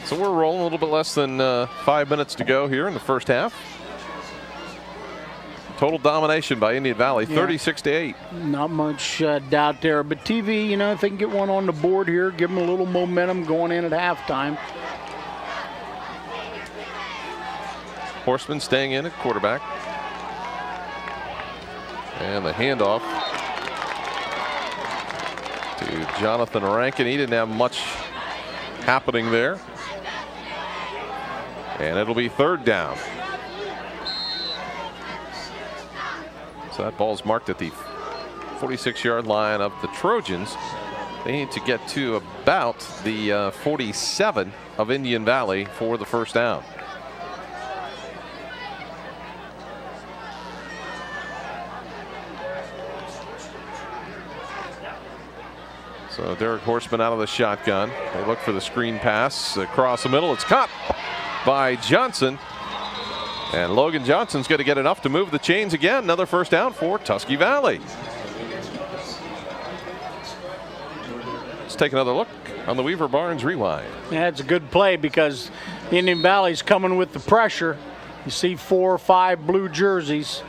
So we're rolling a little bit less than 5 minutes to go here in the first half. Total domination by Indian Valley, 36-8. Not much doubt there, but TV, if they can get one on the board here, give them a little momentum going in at halftime. Horseman staying in at quarterback. And the handoff to Jonathan Rankin. He didn't have much happening there. And it'll be third down. So that ball's marked at the 46-yard line of the Trojans. They need to get to about the 47 of Indian Valley for the first down. So Derek Horseman out of the shotgun. They look for the screen pass across the middle. It's caught by Johnson. And Logan Johnson's going to get enough to move the chains again. Another first down for Tusky Valley. Let's take another look on the Weaver Barnes rewind. Yeah, it's a good play because Indian Valley's coming with the pressure. You see 4 or 5 blue jerseys.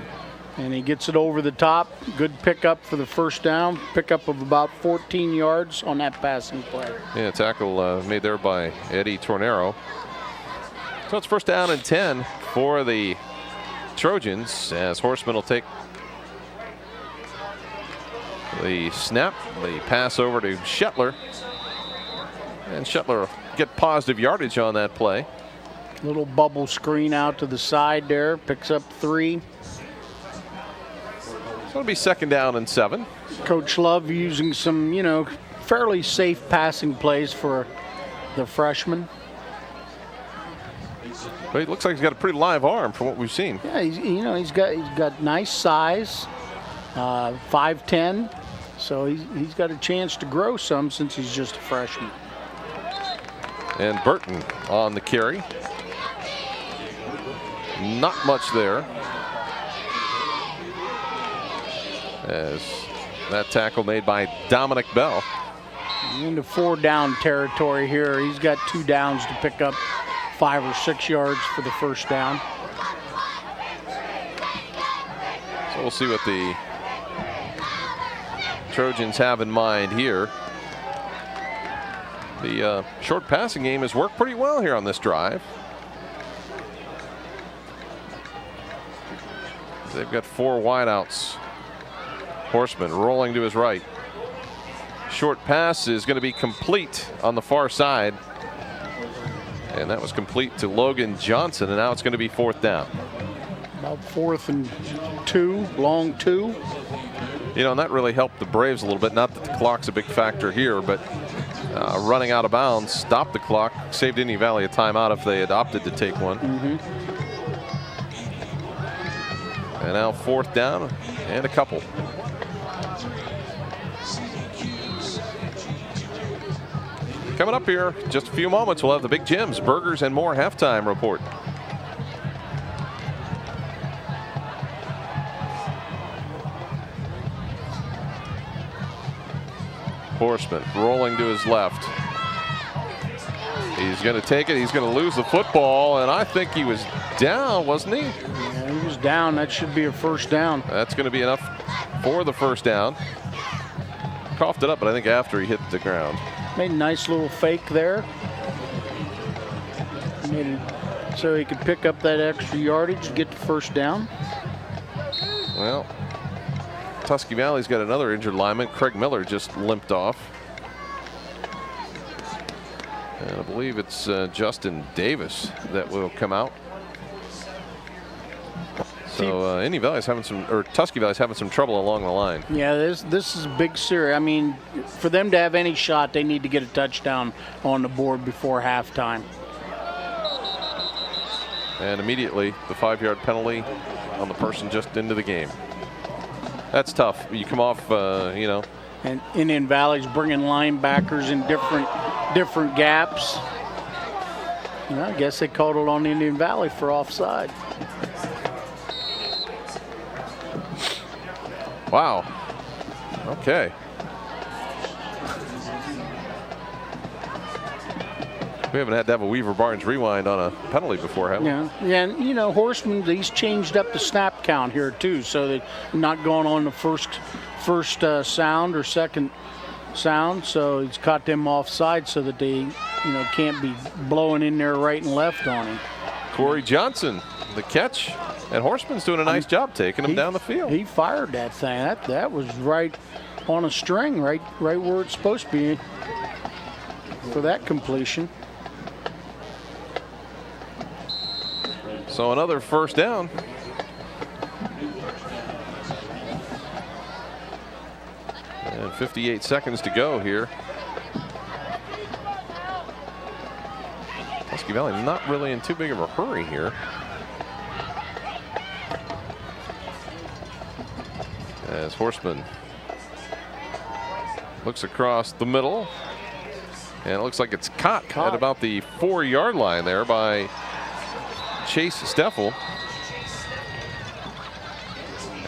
And he gets it over the top. Good pickup for the first down. Pickup of about 14 yards on that passing play. Yeah, tackle made there by Eddie Tornero. So it's first down and 10 for the Trojans as Horseman will take the snap, the pass over to Shetler. And Shetler will get positive yardage on that play. Little bubble screen out to the side there. Picks up 3. So it'll be second down and 7. Coach Love using some, fairly safe passing plays for the freshman. But it looks like he's got a pretty live arm from what we've seen. Yeah, he's got nice size, 5'10", so he's got a chance to grow some since he's just a freshman. And Burton on the carry. Not much there. As that tackle made by Dominic Bell. Into 4-down territory here. He's got 2 downs to pick up 5 or 6 yards for the first down. So we'll see what the Trojans have in mind here. The short passing game has worked pretty well here on this drive. They've got 4 wideouts. Horseman rolling to his right. Short pass is going to be complete on the far side. And that was complete to Logan Johnson, and now it's going to be 4th down. About 4th and 2, long 2. And that really helped the Braves a little bit. Not that the clock's a big factor here, but running out of bounds stopped the clock, saved Indian Valley a timeout if they had opted to take one. And now 4th down and a couple. Coming up here, just a few moments, we'll have the Big Jim's Burgers and More halftime report. Horseman rolling to his left. He's going to take it. He's going to lose the football, and I think he was down, wasn't he? Yeah, he was down. That should be a first down. That's going to be enough for the first down. Coughed it up, but I think after he hit the ground. Made a nice little fake there. Made it so he could pick up that extra yardage to get the first down. Well, Tusky Valley's got another injured lineman. Craig Miller just limped off. And I believe it's Justin Davis that will come out. So Indian Valley's having some, or Tusky Valley's having some trouble along the line. Yeah, this is a big series. I mean, for them to have any shot, they need to get a touchdown on the board before halftime. And immediately the 5-yard penalty on the person just into the game. That's tough. You come off, And Indian Valley's bringing linebackers in different gaps. I guess they called it on Indian Valley for offside. Wow. Okay. We haven't had to have a Weaver Barnes rewind on a penalty before, have we? Yeah, and Horseman, he's changed up the snap count here too, so they're not going on the first sound or second sound, so he's caught them offside so that they, can't be blowing in there right and left on him. Corey Johnson, the catch, and Horseman's doing a nice job taking him down the field. He fired that thing. That was right on a string, right where it's supposed to be for that completion. So another first down. And 58 seconds to go here. Tusky Valley not really in too big of a hurry here. As Horseman looks across the middle. And it looks like it's caught at about the 4-yard line there by Chase Steffel.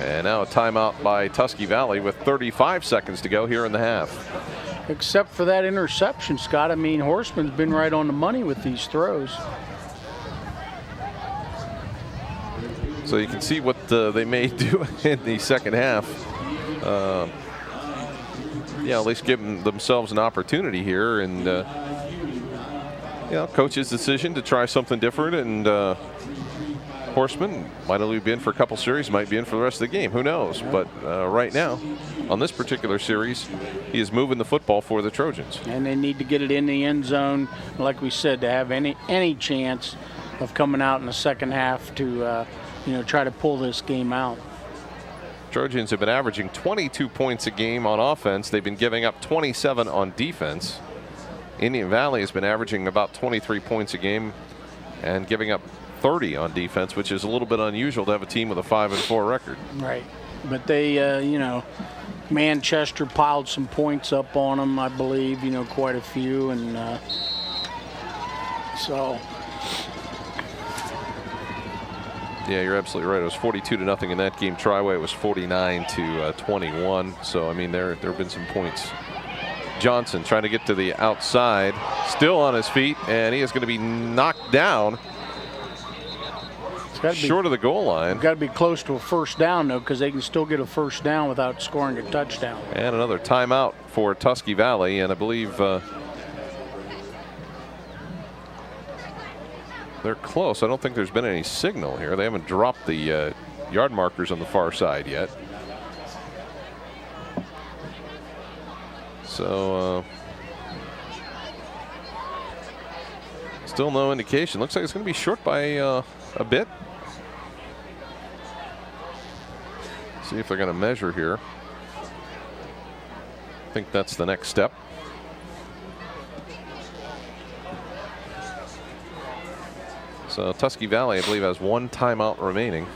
And now a timeout by Tusky Valley with 35 seconds to go here in the half. Except for that interception, Scott. I mean, Horseman's been right on the money with these throws. So you can see what they may do in the second half. Yeah, at least giving themselves an opportunity here, and coach's decision to try something different, and Horseman might only be in for a couple series, might be in for the rest of the game. Who knows? But right now, on this particular series, he is moving the football for the Trojans. And they need to get it in the end zone, like we said, to have any chance of coming out in the second half to try to pull this game out. Trojans have been averaging 22 points a game on offense. They've been giving up 27 on defense. Indian Valley has been averaging about 23 points a game and giving up 30 on defense, which is a little bit unusual to have a team with a 5-4 record. Right. But they, Manchester piled some points up on them, I believe, quite a few. And so. Yeah, you're absolutely right. It was 42-0 in that game. Triway was 49-21. So, I mean, there have been some points. Johnson trying to get to the outside, still on his feet, and he is going to be knocked down short of the goal line. Got to be close to a first down, though, because they can still get a first down without scoring a touchdown. And another timeout for Tusky Valley, and I believe they're close. I don't think there's been any signal here. They haven't dropped the yard markers on the far side yet. So still no indication. Looks like it's going to be short by a bit. See if they're going to measure here. I think that's the next step. So Tusky Valley, I believe, has one timeout remaining.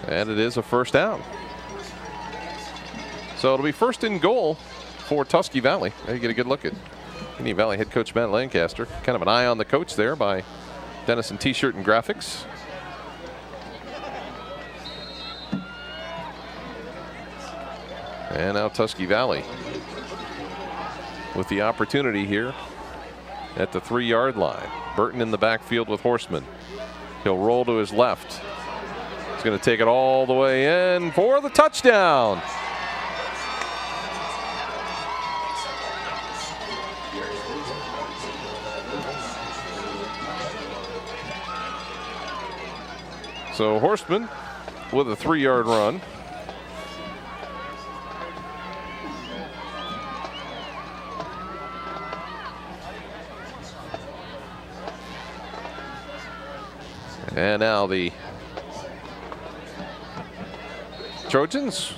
And it is a first down. So it'll be first and goal for Tusky Valley. There you get a good look at Indian Valley head coach Matt Lancaster. Kind of an eye on the coach there by Dennison T-shirt and graphics. And now Tusky Valley with the opportunity here at the 3-yard line. Burton in the backfield with Horseman. He'll roll to his left. He's going to take it all the way in for the touchdown. So Horseman with a 3-yard run. And now the Trojans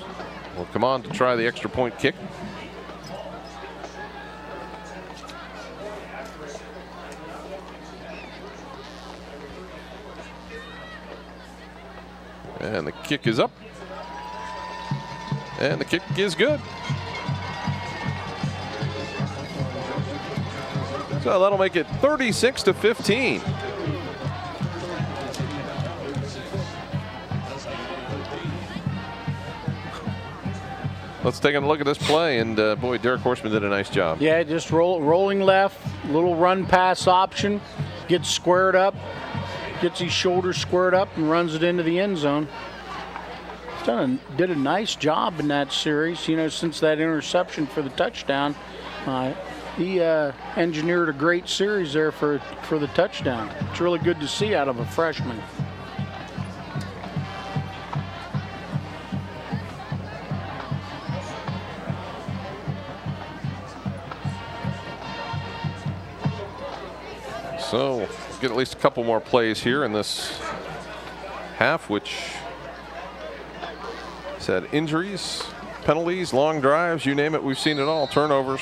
will come on to try the extra point kick. And the kick is up. And the kick is good. So that'll make it 36-15. Let's take a look at this play, and boy, Derek Horseman did a nice job. Yeah, just rolling left, little run pass option, gets squared up, gets his shoulders squared up, and runs it into the end zone. Did a nice job in that series, since that interception for the touchdown. He engineered a great series there for the touchdown. It's really good to see out of a freshman. So get at least a couple more plays here in this half, which said injuries, penalties, long drives, you name it, we've seen it all, turnovers.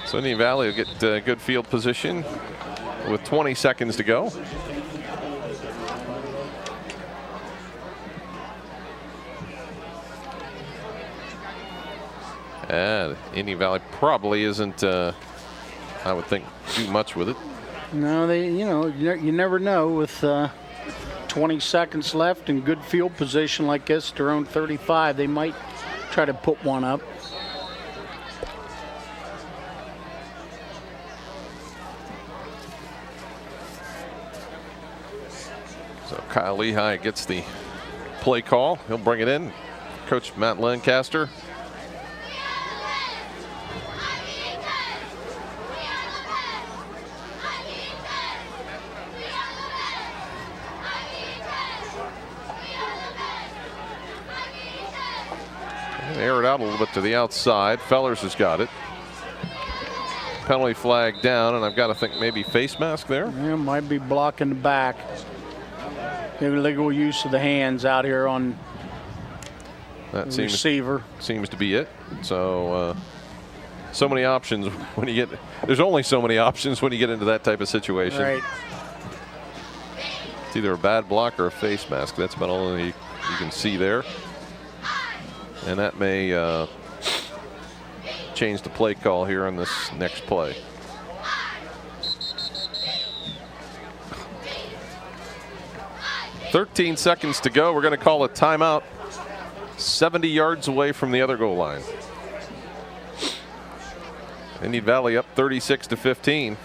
So Indian Valley will get good field position with 20 seconds to go. And Indian Valley probably isn't, I would think, do much with it. No, you never know with 20 seconds left in good field position like this, their own 35. They might try to put one up. So Kyle Lehigh gets the play call. He'll bring it in. Coach Matt Lancaster. Air it out a little bit to the outside. Fellers has got it. Penalty flag down, and I've got to think maybe face mask there. Yeah, might be blocking the back. Illegal use of the hands out here on that the receiver. Seems to be it. So, so many options when you get. There's only so many options when you get into that type of situation. Right. It's either a bad block or a face mask. That's about all you can see there. And that may change the play call here on this next play. "13 seconds to go. We're going to call a timeout 70 yards away from the other goal line. Indian Valley up 36-15.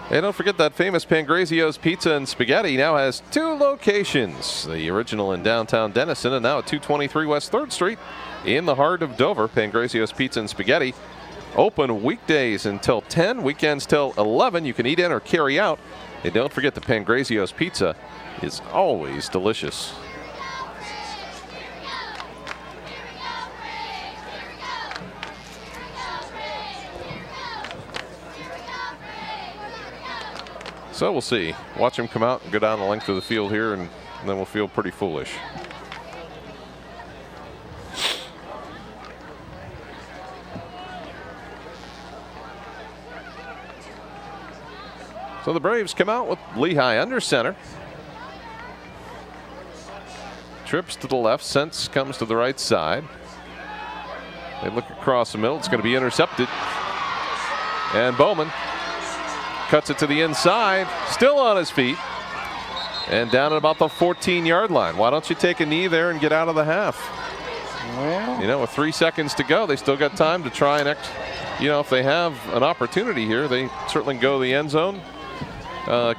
Hey, don't forget that famous Pangrazio's Pizza and Spaghetti now has 2 locations. The original in downtown Denison and now at 223 West 3rd Street in the heart of Dover. Pangrazio's Pizza and Spaghetti open weekdays until 10, weekends till 11. You can eat in or carry out. And don't forget the Pangrazio's Pizza is always delicious. So we'll see. Watch him come out and go down the length of the field here, and then we'll feel pretty foolish. So the Braves come out with Lehigh under center. Trips to the left, Sense comes to the right side. They look across the middle. It's going to be intercepted. And Bowman cuts it to the inside, still on his feet, and down at about the 14-yard line. Why don't you take a knee there and get out of the half? Well, you know, with 3 seconds to go, they still got time to try and, if they have an opportunity here, they certainly go to the end zone.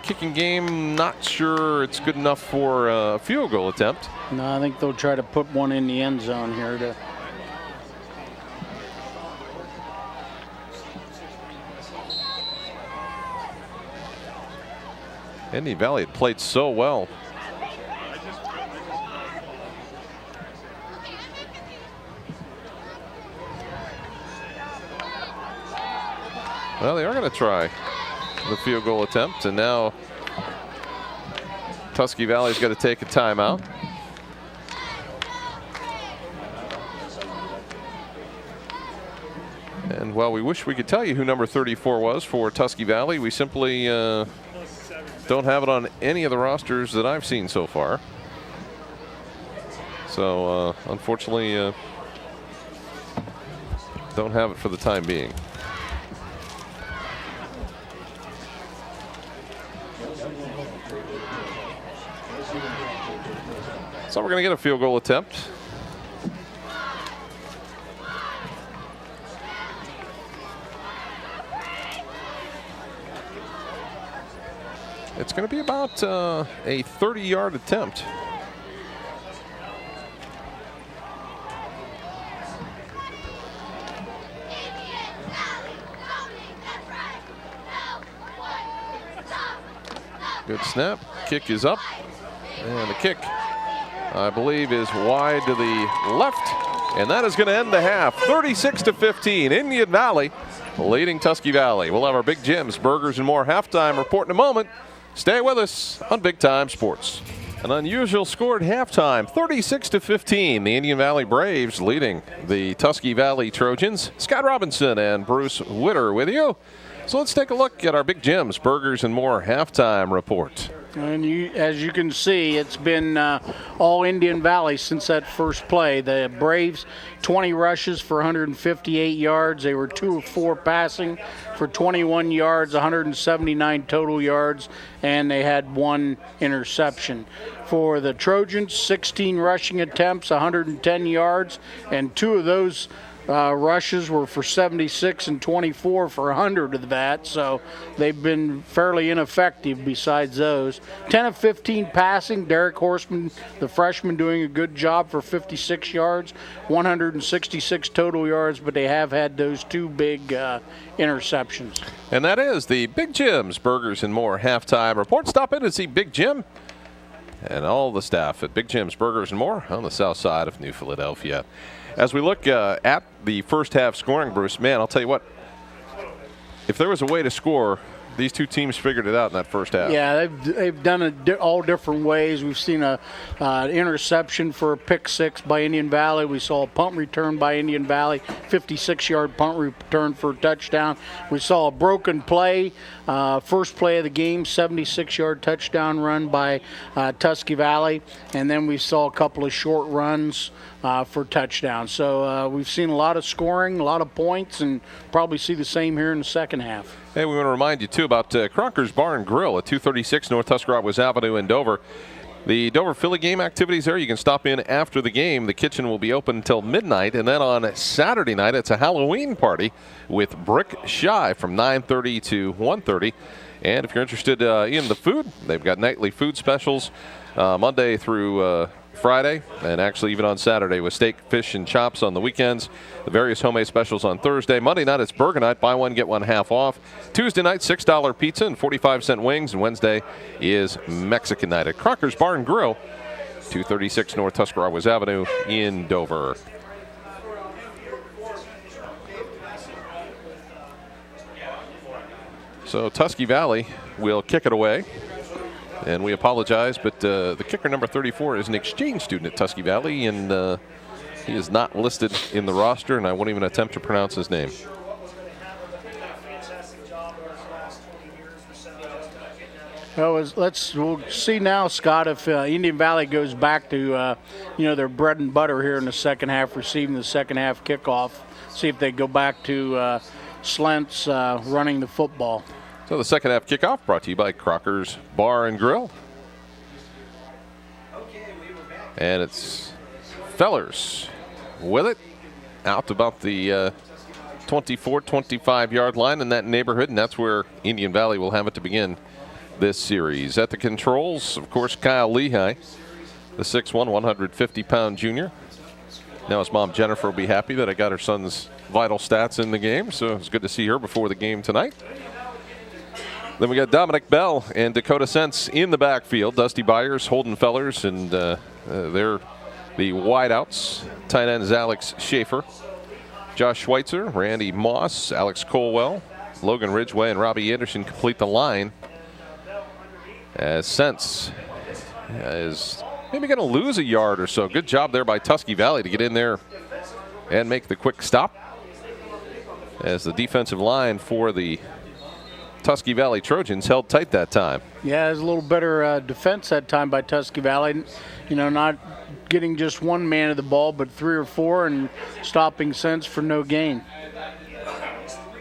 Kicking game, not sure it's good enough for a field goal attempt. No, I think they'll try to put one in the end zone here to. Indian Valley had played so well. Well, they are going to try the field goal attempt, and now Tusky Valley's got to take a timeout. And while we wish we could tell you who number 34 was for Tusky Valley, we simply don't have it on any of the rosters that I've seen so far. So unfortunately, don't have it for the time being. So we're going to get a field goal attempt. It's going to be about a 30-yard attempt. Good snap. Kick is up. And the kick, I believe, is wide to the left. And that is going to end the half. 36-15. Indian Valley leading Tusky Valley. We'll have our Big Jim's Burgers and More halftime report in a moment. Stay with us on Big Time Sports. An unusual score at halftime, 36-15. The Indian Valley Braves leading the Tusky Valley Trojans. Scott Robinson and Bruce Witter with you. So let's take a look at our Big Jim's Burgers and More halftime report. And as you can see, it's been all Indian Valley since that first play. The Braves, 20 rushes for 158 yards. They were 2 of 4 passing for 21 yards, 179 total yards, and they had 1 interception. For the Trojans, 16 rushing attempts, 110 yards, and 2 of those rushes were for 76 and 24 for 100 of that, so they've been fairly ineffective besides those. 10 of 15 passing, Derek Horseman, the freshman, doing a good job for 56 yards, 166 total yards, but they have had those 2 big interceptions. And that is the Big Jim's Burgers and More halftime report. Stop in and see Big Jim and all the staff at Big Jim's Burgers and More on the south side of New Philadelphia. As we look at the first half scoring, Bruce, man, I'll tell you what, if there was a way to score, these 2 teams figured it out in that first half. Yeah, they've done it all different ways. We've seen a interception for a pick 6 by Indian Valley. We saw a punt return by Indian Valley, 56-yard punt return for a touchdown. We saw a broken play, first play of the game, 76-yard touchdown run by Tusky Valley, and then we saw a couple of short runs for touchdowns. So we've seen a lot of scoring, a lot of points, and probably see the same here in the second half. Hey, we want to remind you, too, about Crocker's Bar and Grill at 236 North Tuscarawas Avenue in Dover. The Dover-Philly game activities there, you can stop in after the game. The kitchen will be open until midnight. And then on Saturday night, it's a Halloween party with Brick Shy from 9:30 to 1:30. And if you're interested in the food, they've got nightly food specials Monday through Friday, and actually even on Saturday with steak, fish, and chops on the weekends. The various homemade specials on Thursday. Monday night, it's burger night. Buy one, get one half off. Tuesday night, $6 pizza and 45-cent wings. And Wednesday is Mexican night at Crocker's Bar and Grill, 236 North Tuscarawas Avenue in Dover. So Tusky Valley will kick it away. And we apologize, but the kicker number 34 is an exchange student at Tusky Valley, and he is not listed in the roster, and I won't even attempt to pronounce his name. Well, we'll see now, Scott, if Indian Valley goes back to their bread and butter here in the second half, receiving the second half kickoff. See if they go back to slants running the football. So the second half kickoff brought to you by Crocker's Bar and Grill. And it's Fellers with it out about the 24, 25-yard line in that neighborhood, and that's where Indian Valley will have it to begin this series. At the controls, of course, Kyle Lehigh, the 6'1", 150-pound junior. Now his mom, Jennifer, will be happy that I got her son's vital stats in the game, so it's good to see her before the game tonight. Then we got Dominic Bell and Dakota Sense in the backfield. Dusty Byers, Holden Fellers, and they're the wideouts. Tight ends Alex Schaefer, Josh Schweitzer, Randy Moss, Alex Colwell, Logan Ridgway, and Robbie Anderson complete the line. As Sense is maybe going to lose a yard or so. Good job there by Tusky Valley to get in there and make the quick stop. As the defensive line for the Tusky Valley Trojans held tight that time. Yeah, it was a little better defense that time by Tusky Valley. Not getting just one man of the ball, but 3 or 4, and stopping Sense for no gain.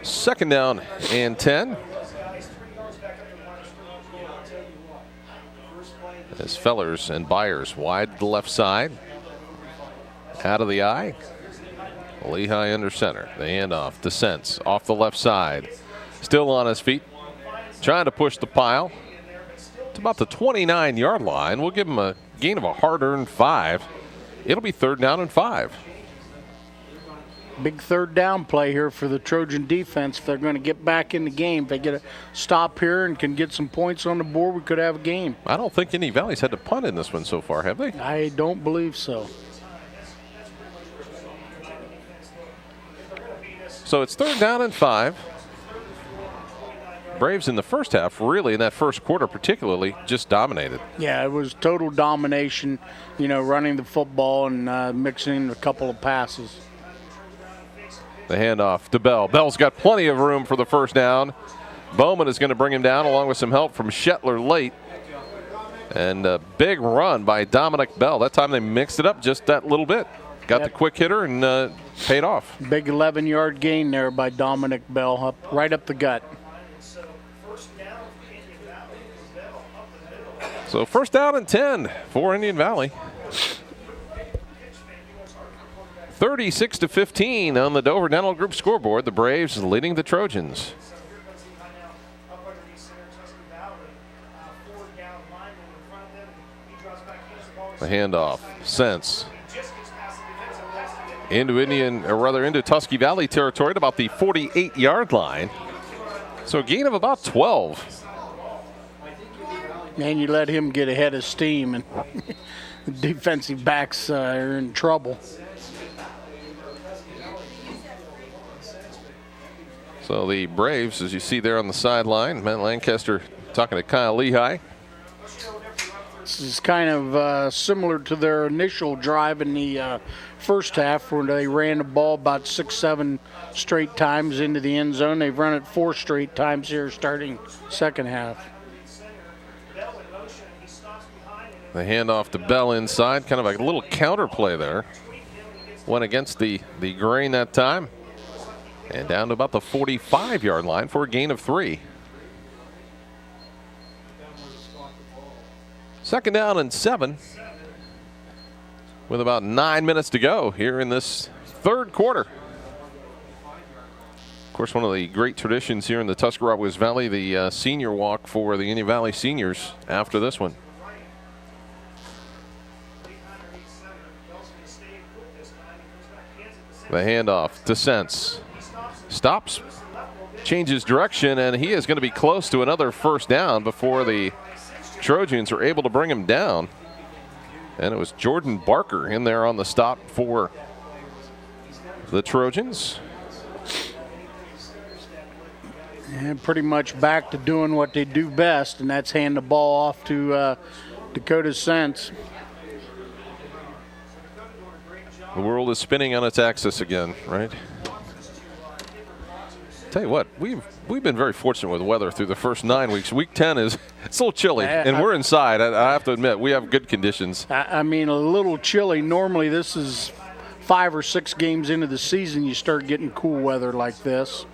Second down and 10. As Fellers and Byers wide to the left side. Out of the eye. Lehigh under center. The handoff to Sense off the left side. Still on his feet. Trying to push the pile. It's about the 29-yard line. We'll give him a gain of a hard-earned 5. It'll be 3rd down and 5. Big third down play here for the Trojan defense. If they're going to get back in the game, if they get a stop here and can get some points on the board, we could have a game. I don't think any Valley's had to punt in this one so far, have they? I don't believe so. So it's 3rd down and 5. Braves in the first half, really in that first quarter particularly, just dominated. Yeah, it was total domination, running the football and mixing in a couple of passes. The handoff to Bell. Bell's got plenty of room for the first down. Bowman is going to bring him down along with some help from Shetler late. And a big run by Dominic Bell. That time they mixed it up just that little bit. Got the quick hitter and paid off. Big 11-yard gain there by Dominic Bell, right up the gut. So first down and 10 for Indian Valley. 36-15 on the Dover Dental Group scoreboard. The Braves leading the Trojans. The handoff, Sense. Into Tusky Valley territory at about the 48-yard line. So a gain of about 12. And you let him get ahead of steam, and the defensive backs are in trouble. So the Braves, as you see there on the sideline, Matt Lancaster talking to Kyle Lehigh. This is kind of similar to their initial drive in the first half, where they ran the ball about 6-7 straight times into the end zone. They've run it 4 straight times here starting second half. The handoff to Bell inside, kind of a little counter play there. Went against the grain that time. And down to about the 45-yard line for a gain of 3. Second down and 7 with about 9 minutes to go here in this third quarter. Of course, one of the great traditions here in the Tuscarawas Valley, the senior walk for the Indian Valley seniors after this one. The handoff to Sense. Stops, changes direction, and he is going to be close to another first down before the Trojans are able to bring him down. And it was Jordan Barker in there on the stop for the Trojans. And pretty much back to doing what they do best, and that's hand the ball off to Dakota Sense. The world is spinning on its axis again, right? Tell you what, we've been very fortunate with weather through the first 9 weeks. Week 10 it's a little chilly, and we're inside. I have to admit, we have good conditions. I mean, a little chilly. Normally, this is 5 or 6 games into the season you start getting cool weather like this.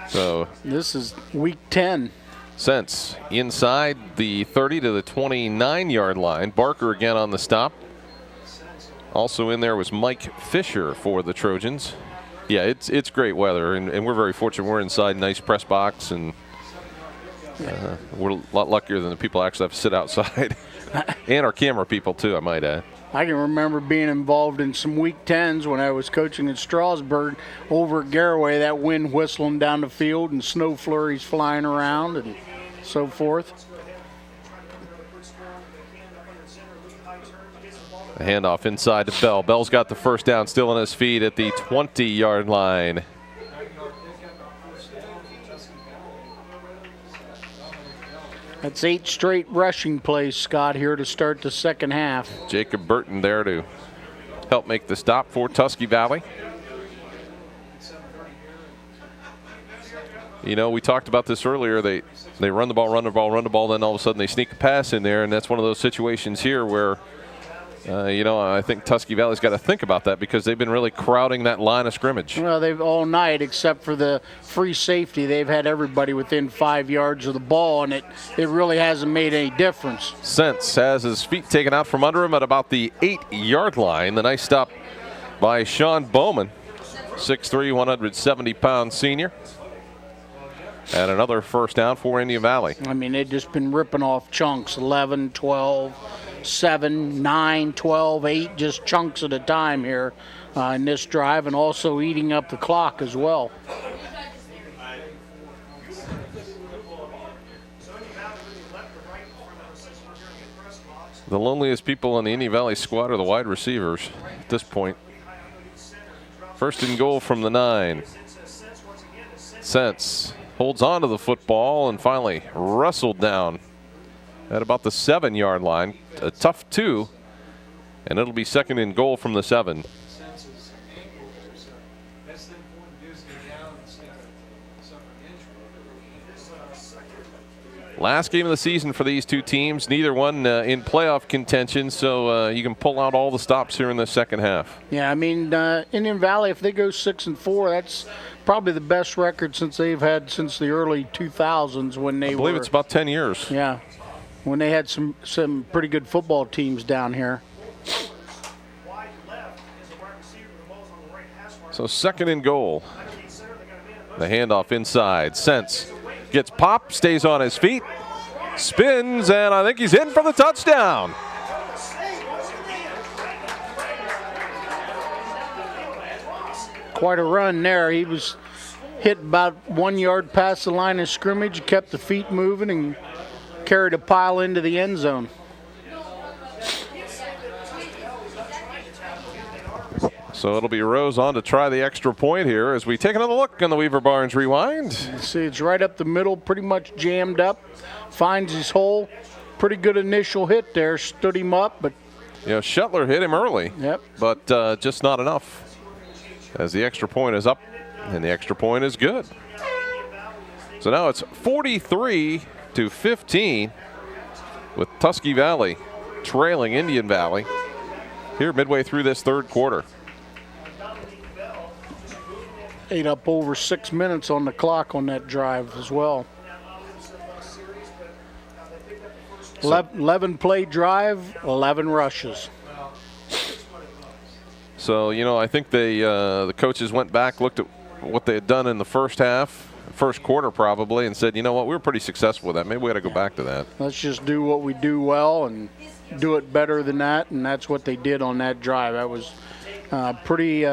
So this is week 10. Sense inside the 30 to the 29-yard line. Barker again on the stop. Also in there was Mike Fisher for the Trojans. Yeah, it's great weather, and we're very fortunate. We're inside, nice press box, and we're a lot luckier than the people actually have to sit outside. And our camera people, too, I might add. I can remember being involved in some week 10s when I was coaching in Strasburg over at Garaway, that wind whistling down the field and snow flurries flying around and so forth. A handoff inside to Bell. Bell's got the first down, still on his feet at the 20-yard line. That's 8 straight rushing plays, Scott, here to start the second half. Jacob Burton there to help make the stop for Tusky Valley. You know, we talked about this earlier. They run the ball, then all of a sudden they sneak a pass in there, and that's one of those situations here where I think Tusky Valley's got to think about that because they've been really crowding that line of scrimmage. Well, they've all night, except for the free safety. They've had everybody within 5 yards of the ball, and it really hasn't made any difference. Sense has his feet taken out from under him at about the 8-yard line. The nice stop by Sean Bowman, 6'3", 170-pound senior. And another first down for Indian Valley. I mean, they've just been ripping off chunks, 11, 12, 7, 9, 12, 8, just chunks at a time here in this drive, and also eating up the clock as well. The loneliest people on the Indian Valley squad are the wide receivers at this point. First and goal from the 9. Sense holds on to the football and finally wrestled down at about the 7-yard line. A tough 2, and it'll be second and goal from the 7. Last game of the season for these two teams, neither one in playoff contention, so you can pull out all the stops here in the second half. Yeah, I mean, Indian Valley, if they go 6-4, that's probably the best record since they've had since the early 2000s when they I believe it's about 10 years. Yeah, when they had some pretty good football teams down here. So 2nd and goal. The handoff inside. Sense gets popped, stays on his feet, spins, and I think he's in for the touchdown. Quite a run there. He was hit about 1 yard past the line of scrimmage, kept the feet moving, and carried a pile into the end zone. So it'll be Rose on to try the extra point here as we take another look on the Weaver Barnes Rewind. See, it's right up the middle, pretty much jammed up. Finds his hole. Pretty good initial hit there. Stood him up, but Shetler hit him early. Yep. But just not enough. As the extra point is up, and the extra point is good. So now it's 43-15 with Tusky Valley trailing Indian Valley here midway through this third quarter. ate up over 6 minutes on the clock on that drive as well. 11 play drive, 11 rushes. So, I think the coaches went back, looked at what they had done in the first half, first quarter probably, and said, you know what, we were pretty successful with that. Maybe we got to go back to that. Let's just do what we do well and do it better than that, and that's what they did on that drive. That was pretty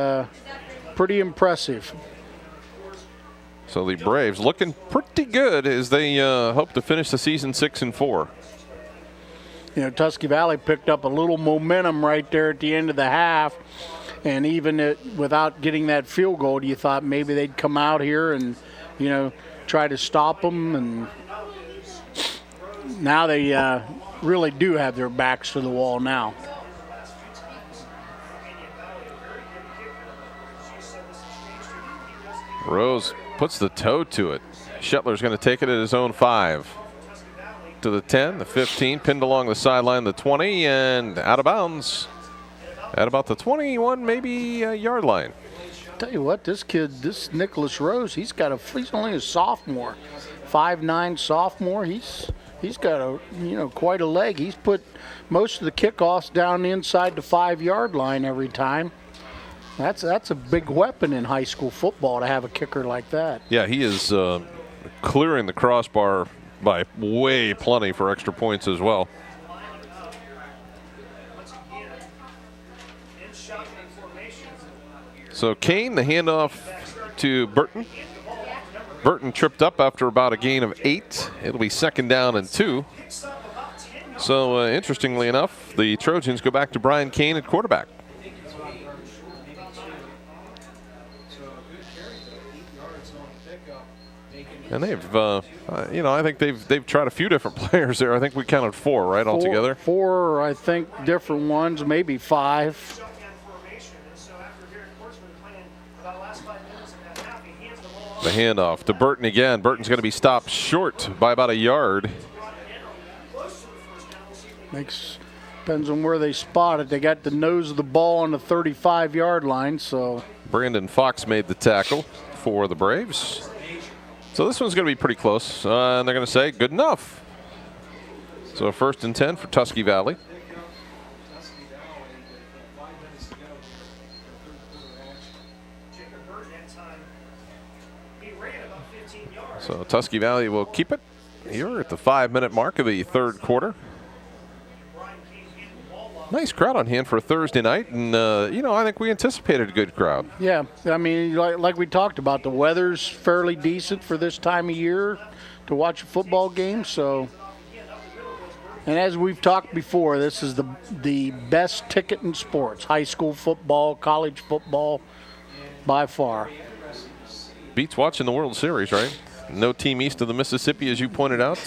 impressive. So the Braves looking pretty good as they hope to finish the season 6-4. Tusky Valley picked up a little momentum right there at the end of the half, and even without getting that field goal, you thought maybe they'd come out here and, try to stop them. And now they really do have their backs to the wall now. Rose puts the toe to it. Shetler's going to take it at his own 5. To the 10, the 15, pinned along the sideline, the 20, and out of bounds at about the 21, maybe yard line. Tell you what, this Nicholas Rose, he's only a sophomore, 5'9" sophomore. He's got quite a leg. He's put most of the kickoffs down inside the 5-yard line every time. That's a big weapon in high school football to have a kicker like that. Yeah, he is clearing the crossbar by way plenty for extra points as well. So Kane, the handoff to Burton. Burton tripped up after about a gain of 8. It'll be 2nd down and 2. So interestingly enough, the Trojans go back to Brian Kane at quarterback. And they've, I think they've tried a few different players there. I think we counted 4, right, altogether? 4, I think, different ones, maybe 5. The handoff to Burton again. Burton's going to be stopped short by about a yard. Depends on where they spot it. They got the nose of the ball on the 35-yard line, so. Brandon Fox made the tackle for the Braves. So this one's going to be pretty close, and they're going to say good enough. So 1st and 10 for Tusky Valley. So Tusky Valley will keep it here at the 5-minute mark of the third quarter. Nice crowd on hand for a Thursday night, and I think we anticipated a good crowd. Yeah, I mean, like we talked about, the weather's fairly decent for this time of year to watch a football game. So, and as we've talked before, this is the best ticket in sports: high school football, college football, by far. Beats watching the World Series, right? No team east of the Mississippi, as you pointed out.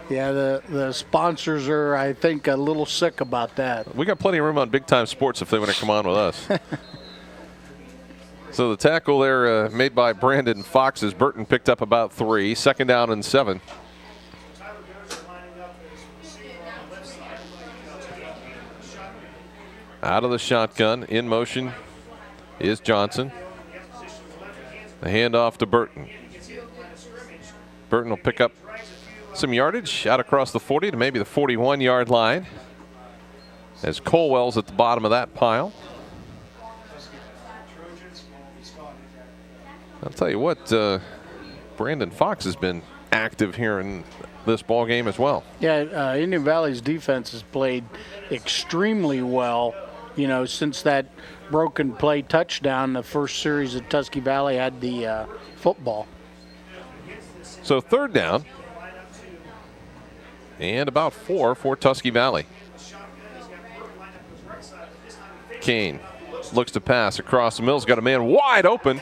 Yeah, the sponsors are, I think, a little sick about that. We got plenty of room on Big Time Sports if they want to come on with us. So the tackle there made by Brandon Fox as Burton picked up about 3. 2nd down and 7. Out of the shotgun, in motion is Johnson. The handoff to Burton. Burton will pick up some yardage out across the 40 to maybe the 41-yard line, as Colwell's at the bottom of that pile. I'll tell you what, Brandon Fox has been active here in this ball game as well. Yeah, Indian Valley's defense has played extremely well, you know, since that broken play touchdown, the first series that Tusky Valley had the football. So third down and about 4 for Tusky Valley. Kane looks to pass across the middle. Got a man wide open.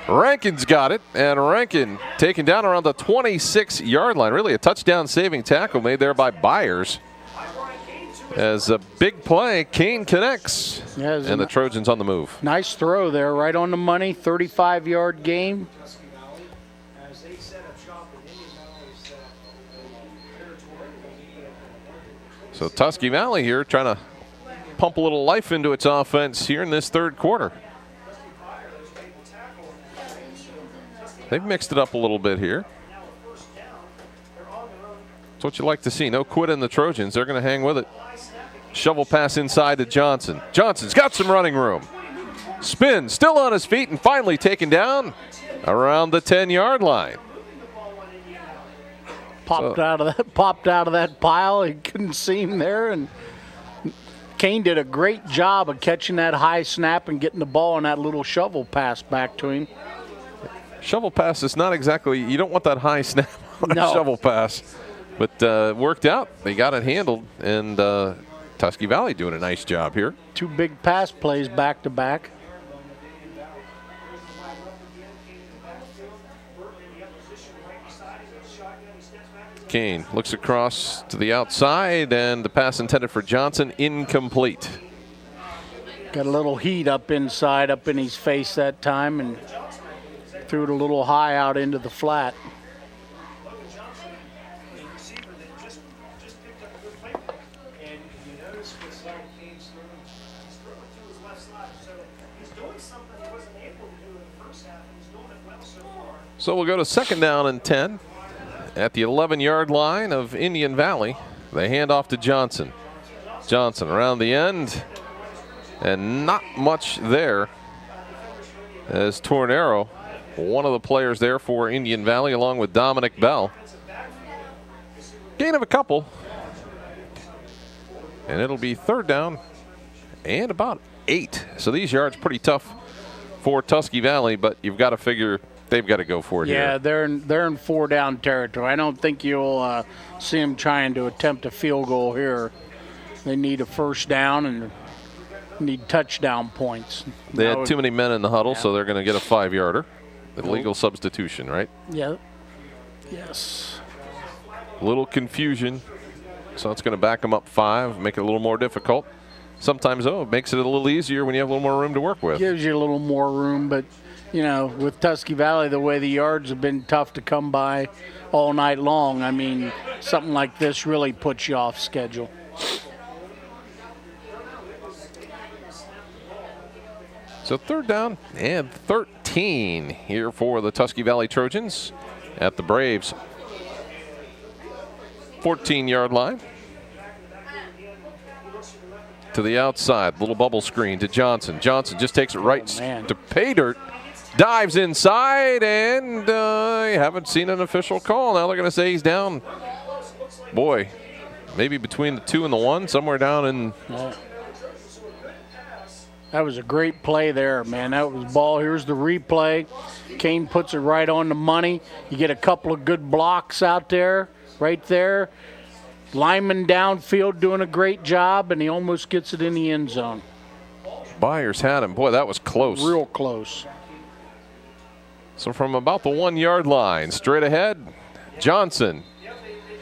Rankin's got it, and Rankin taken down around the 26-yard line. Really a touchdown-saving tackle made there by Byers. As a big play, Kane connects, and the Trojans on the move. Nice throw there, right on the money, 35-yard gain. So Tusky Valley here trying to pump a little life into its offense here in this third quarter. They've mixed it up a little bit here. That's what you like to see. No quit in the Trojans. They're going to hang with it. Shovel pass inside to Johnson. Johnson's got some running room. Spin, still on his feet, and finally taken down around the 10-yard line. Popped out of that pile. He couldn't see him there, and Kane did a great job of catching that high snap and getting the ball on that little shovel pass back to him. Shovel pass is not exactly, you don't want that high snap on No. a shovel pass, but worked out. They got it handled, and Tusky Valley doing a nice job here. 2 big pass plays back to back. Kane looks across to the outside, and the pass intended for Johnson, incomplete. Got a little heat up inside, up in his face that time, and threw it a little high out into the flat. So we'll go to second down and 10 at the 11-yard line of Indian Valley. They hand off to Johnson. Johnson around the end, and not much there as Tornero, one of the players there for Indian Valley, along with Dominic Bell. Gain of a couple, and it'll be third down and about 8. So these yards pretty tough for Tusky Valley, but you've got to figure they've got to go for it here. Yeah, they're in 4-down territory. I don't think you'll see them trying to attempt a field goal here. They need a first down and need touchdown points. They had too many men in the huddle, Yeah. so they're going to get a 5-yarder. Illegal substitution, right? Yeah. Yes. Little confusion. So it's going to back them up 5, make it a little more difficult. Sometimes, it makes it a little easier when you have a little more room to work with. Gives you a little more room, but, you know, with Tusky Valley, the way the yards have been tough to come by all night long, I mean, something like this really puts you off schedule. So third down and 13 here for the Tusky Valley Trojans at the Braves' 14-yard line. To the outside, little bubble screen to Johnson. Johnson just takes it right to pay dirt, dives inside, and you haven't seen an official call. Now they're going to say he's down. Boy, maybe between the 2 and the 1, somewhere down in. Yeah. That was a great play there, man. That was ball. Here's the replay. Kane puts it right on the money. You get a couple of good blocks out there, right there. Lineman downfield doing a great job, and he almost gets it in the end zone. Byers had him. Boy, that was close. Real close. So from about the 1-yard line, straight ahead, Johnson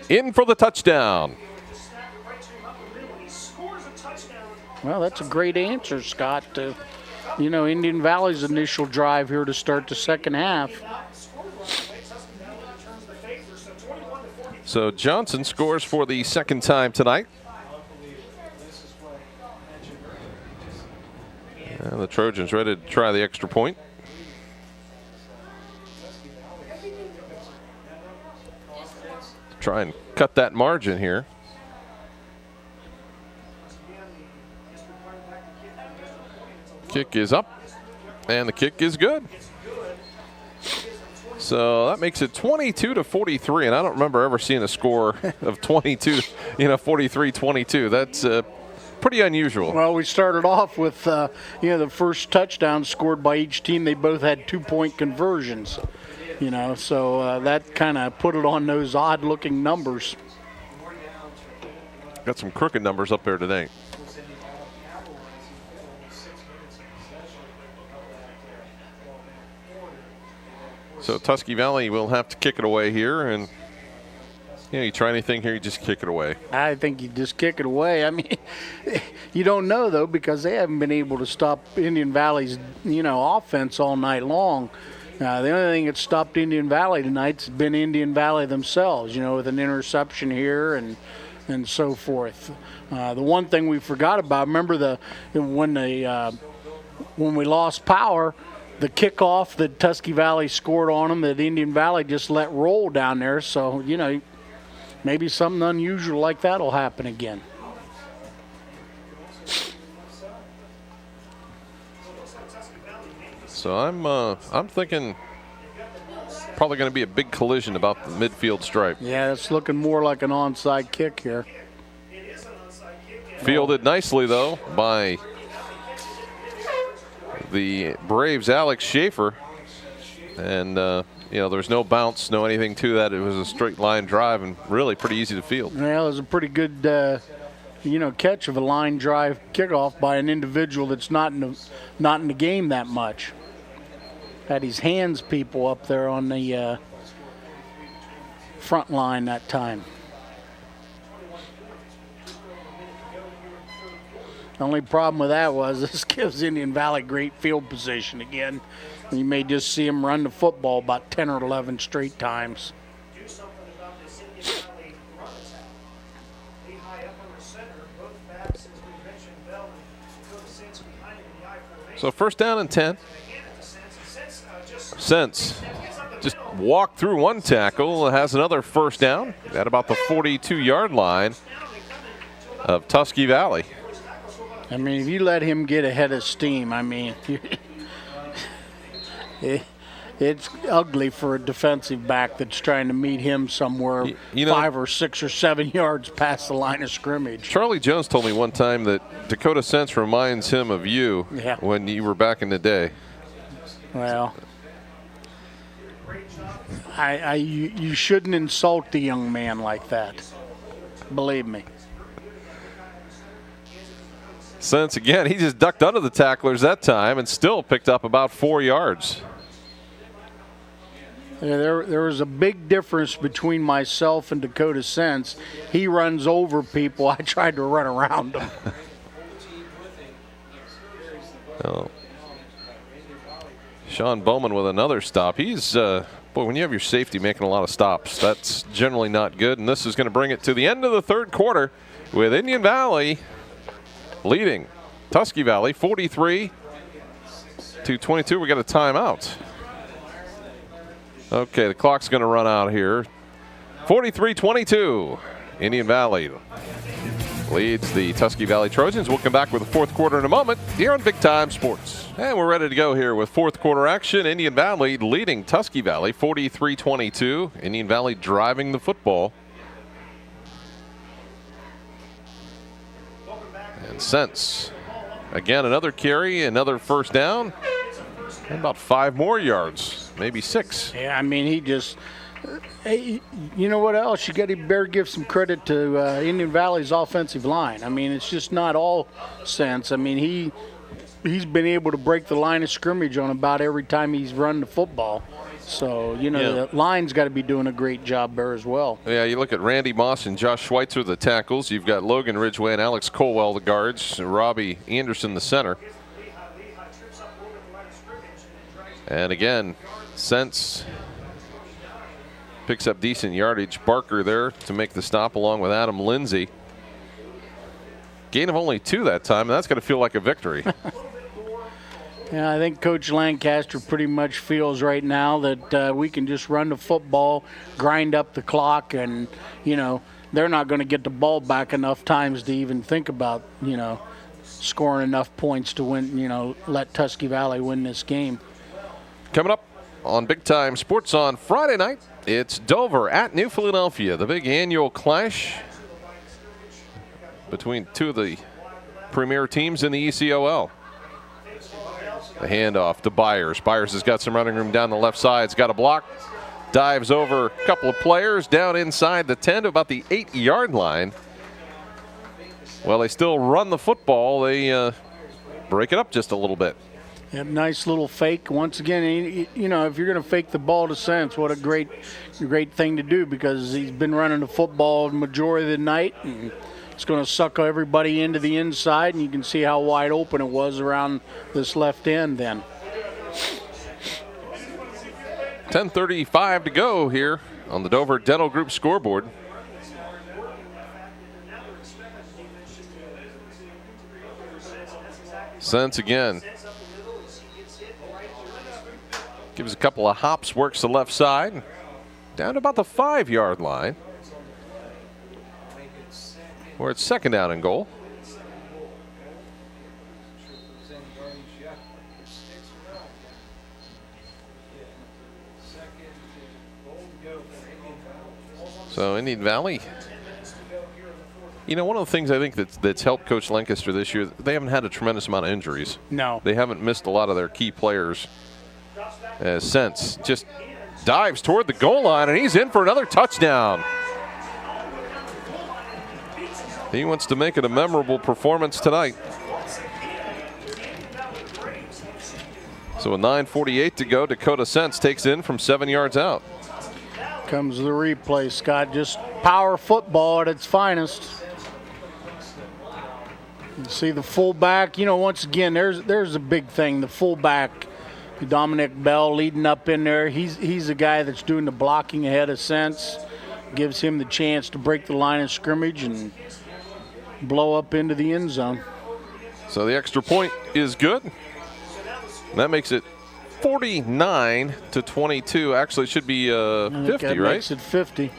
in for the touchdown. Well, that's a great answer, Scott, to, you know, Indian Valley's initial drive here to start the second half. So Johnson scores for the second time tonight. And the Trojans ready to try the extra point. Try and cut that margin here. Kick is up, and the kick is good. So that makes it 22-43, and I don't remember ever seeing a score of 43-22. That's pretty unusual. Well, we started off with, the first touchdown scored by each team. They both had 2-point conversions, so that kind of put it on those odd-looking numbers. Got some crooked numbers up there today. So Tusky Valley will have to kick it away here, and you try anything here, you just kick it away. I think you just kick it away. I mean, you don't know, though, because they haven't been able to stop Indian Valley's, offense all night long. The only thing that stopped Indian Valley tonight's been Indian Valley themselves, with an interception here and so forth. The one thing we forgot about, remember when we lost power, the kickoff that Tusky Valley scored on them that Indian Valley just let roll down there. So, maybe something unusual like that will happen again. So I'm thinking probably going to be a big collision about the midfield stripe. Yeah, it's looking more like an onside kick here. Fielded nicely, though, by the Braves' Alex Schaefer. And, there's no bounce, no anything to that. It was a straight line drive and really pretty easy to field. Yeah, it was a pretty good, catch of a line drive kickoff by an individual that's not in the game that much. Had his hands people up there on the front line that time. The only problem with that was this gives Indian Valley great field position again. You may just see them run the football about 10 or 11 straight times. So first down and 10. Sense just walked through one tackle, has another first down at about the 42-yard line of Tusky Valley. I mean, if you let him get ahead of steam, it's ugly for a defensive back that's trying to meet him somewhere 5 or 6 or 7 yards past the line of scrimmage. Charlie Jones told me one time that Dakota Sense reminds him of you when you were back in the day. Well, you shouldn't insult the young man like that. Believe me. Sense again, he just ducked under the tacklers that time and still picked up about 4 yards. Yeah, there was a big difference between myself and Dakota Sense. He runs over people. I tried to run around him. Oh. Sean Bowman with another stop. He's, boy, when you have your safety making a lot of stops, that's generally not good. And this is going to bring it to the end of the third quarter with Indian Valley leading Tusky Valley 43-22. We got a timeout. Okay, the clock's going to run out here. 43-22. Indian Valley leads the Tusky Valley Trojans. We'll come back with the fourth quarter in a moment here on Big Time Sports. And we're ready to go here with fourth quarter action. Indian Valley leading Tusky Valley 43-22. Indian Valley driving the football. And Sense, again, another carry, another first down, and about 5 more yards, maybe 6. Yeah, I mean, he just, you know what else? You got to better give some credit to Indian Valley's offensive line. I mean, it's just not all Sense. I mean, he's been able to break the line of scrimmage on about every time he's run the football. So, the line's got to be doing a great job there as well. Yeah, you look at Randy Moss and Josh Schweitzer, the tackles. You've got Logan Ridgway and Alex Colwell, the guards. Robbie Anderson, the center. And again, Sense picks up decent yardage. Barker there to make the stop along with Adam Lindsay. Gain of only 2 that time, and that's going to feel like a victory. Yeah, I think Coach Lancaster pretty much feels right now that we can just run the football, grind up the clock, and, they're not going to get the ball back enough times to even think about, scoring enough points to win, let Tusky Valley win this game. Coming up on Big Time Sports on Friday night, it's Dover at New Philadelphia, the big annual clash between two of the premier teams in the ECOL. The handoff to Byers. Byers has got some running room down the left side. He's got a block. Dives over a couple of players down inside the 10 to about the 8-yard line. Well, they still run the football. They break it up just a little bit. Yeah, nice little fake. Once again, if you're going to fake the ball to Sense, what a great thing to do, because he's been running the football the majority of the night, and it's going to suck everybody into the inside, and you can see how wide open it was around this left end then. 10:35 to go here on the Dover Dental Group scoreboard. Sense again. Gives a couple of hops, works the left side. Down to about the 5-yard line, where it's second down and goal. So Indian Valley, one of the things I think that's helped Coach Lancaster this year, they haven't had a tremendous amount of injuries. No. They haven't missed a lot of their key players. Sense just dives toward the goal line, and he's in for another touchdown. He wants to make it a memorable performance tonight. So with 9:48 to go, Dakota Sense takes in from 7 yards out. Comes the replay, Scott. Just power football at its finest. You see the fullback. Once again, there's a big thing. The fullback, Dominic Bell, leading up in there. He's the guy that's doing the blocking ahead of Sense. Gives him the chance to break the line of scrimmage and blow up into the end zone. So the extra point is good. And that makes it 49-22. Actually, it should be 50, that right? Makes it 50.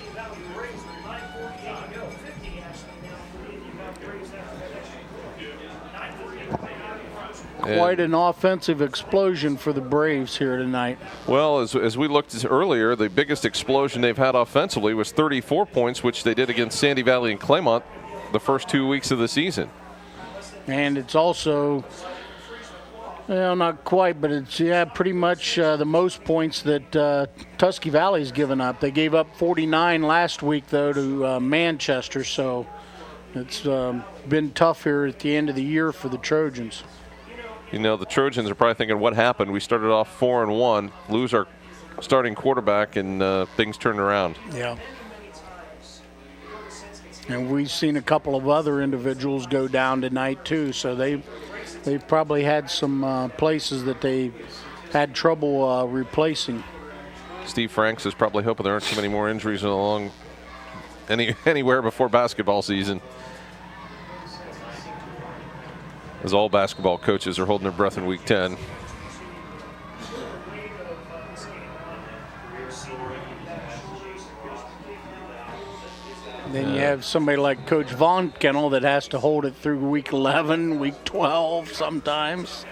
Quite an offensive explosion for the Braves here tonight. Well, as we looked earlier, the biggest explosion they've had offensively was 34 points, which they did against Sandy Valley and Claymont the first 2 weeks of the season. And it's also, well, not quite, but it's pretty much the most points that Tusky Valley's given up. They gave up 49 last week, though, to Manchester, so it's been tough here at the end of the year for the Trojans. The Trojans are probably thinking, what happened? We started off 4-1, lose our starting quarterback, and things turned around. Yeah. And we've seen a couple of other individuals go down tonight, too, so they probably had some places that they had trouble replacing. Steve Franks is probably hoping there aren't too many more injuries along anywhere before basketball season, as all basketball coaches are holding their breath in week 10. Then you have somebody like Coach Von Kennel that has to hold it through week 11, week 12 sometimes.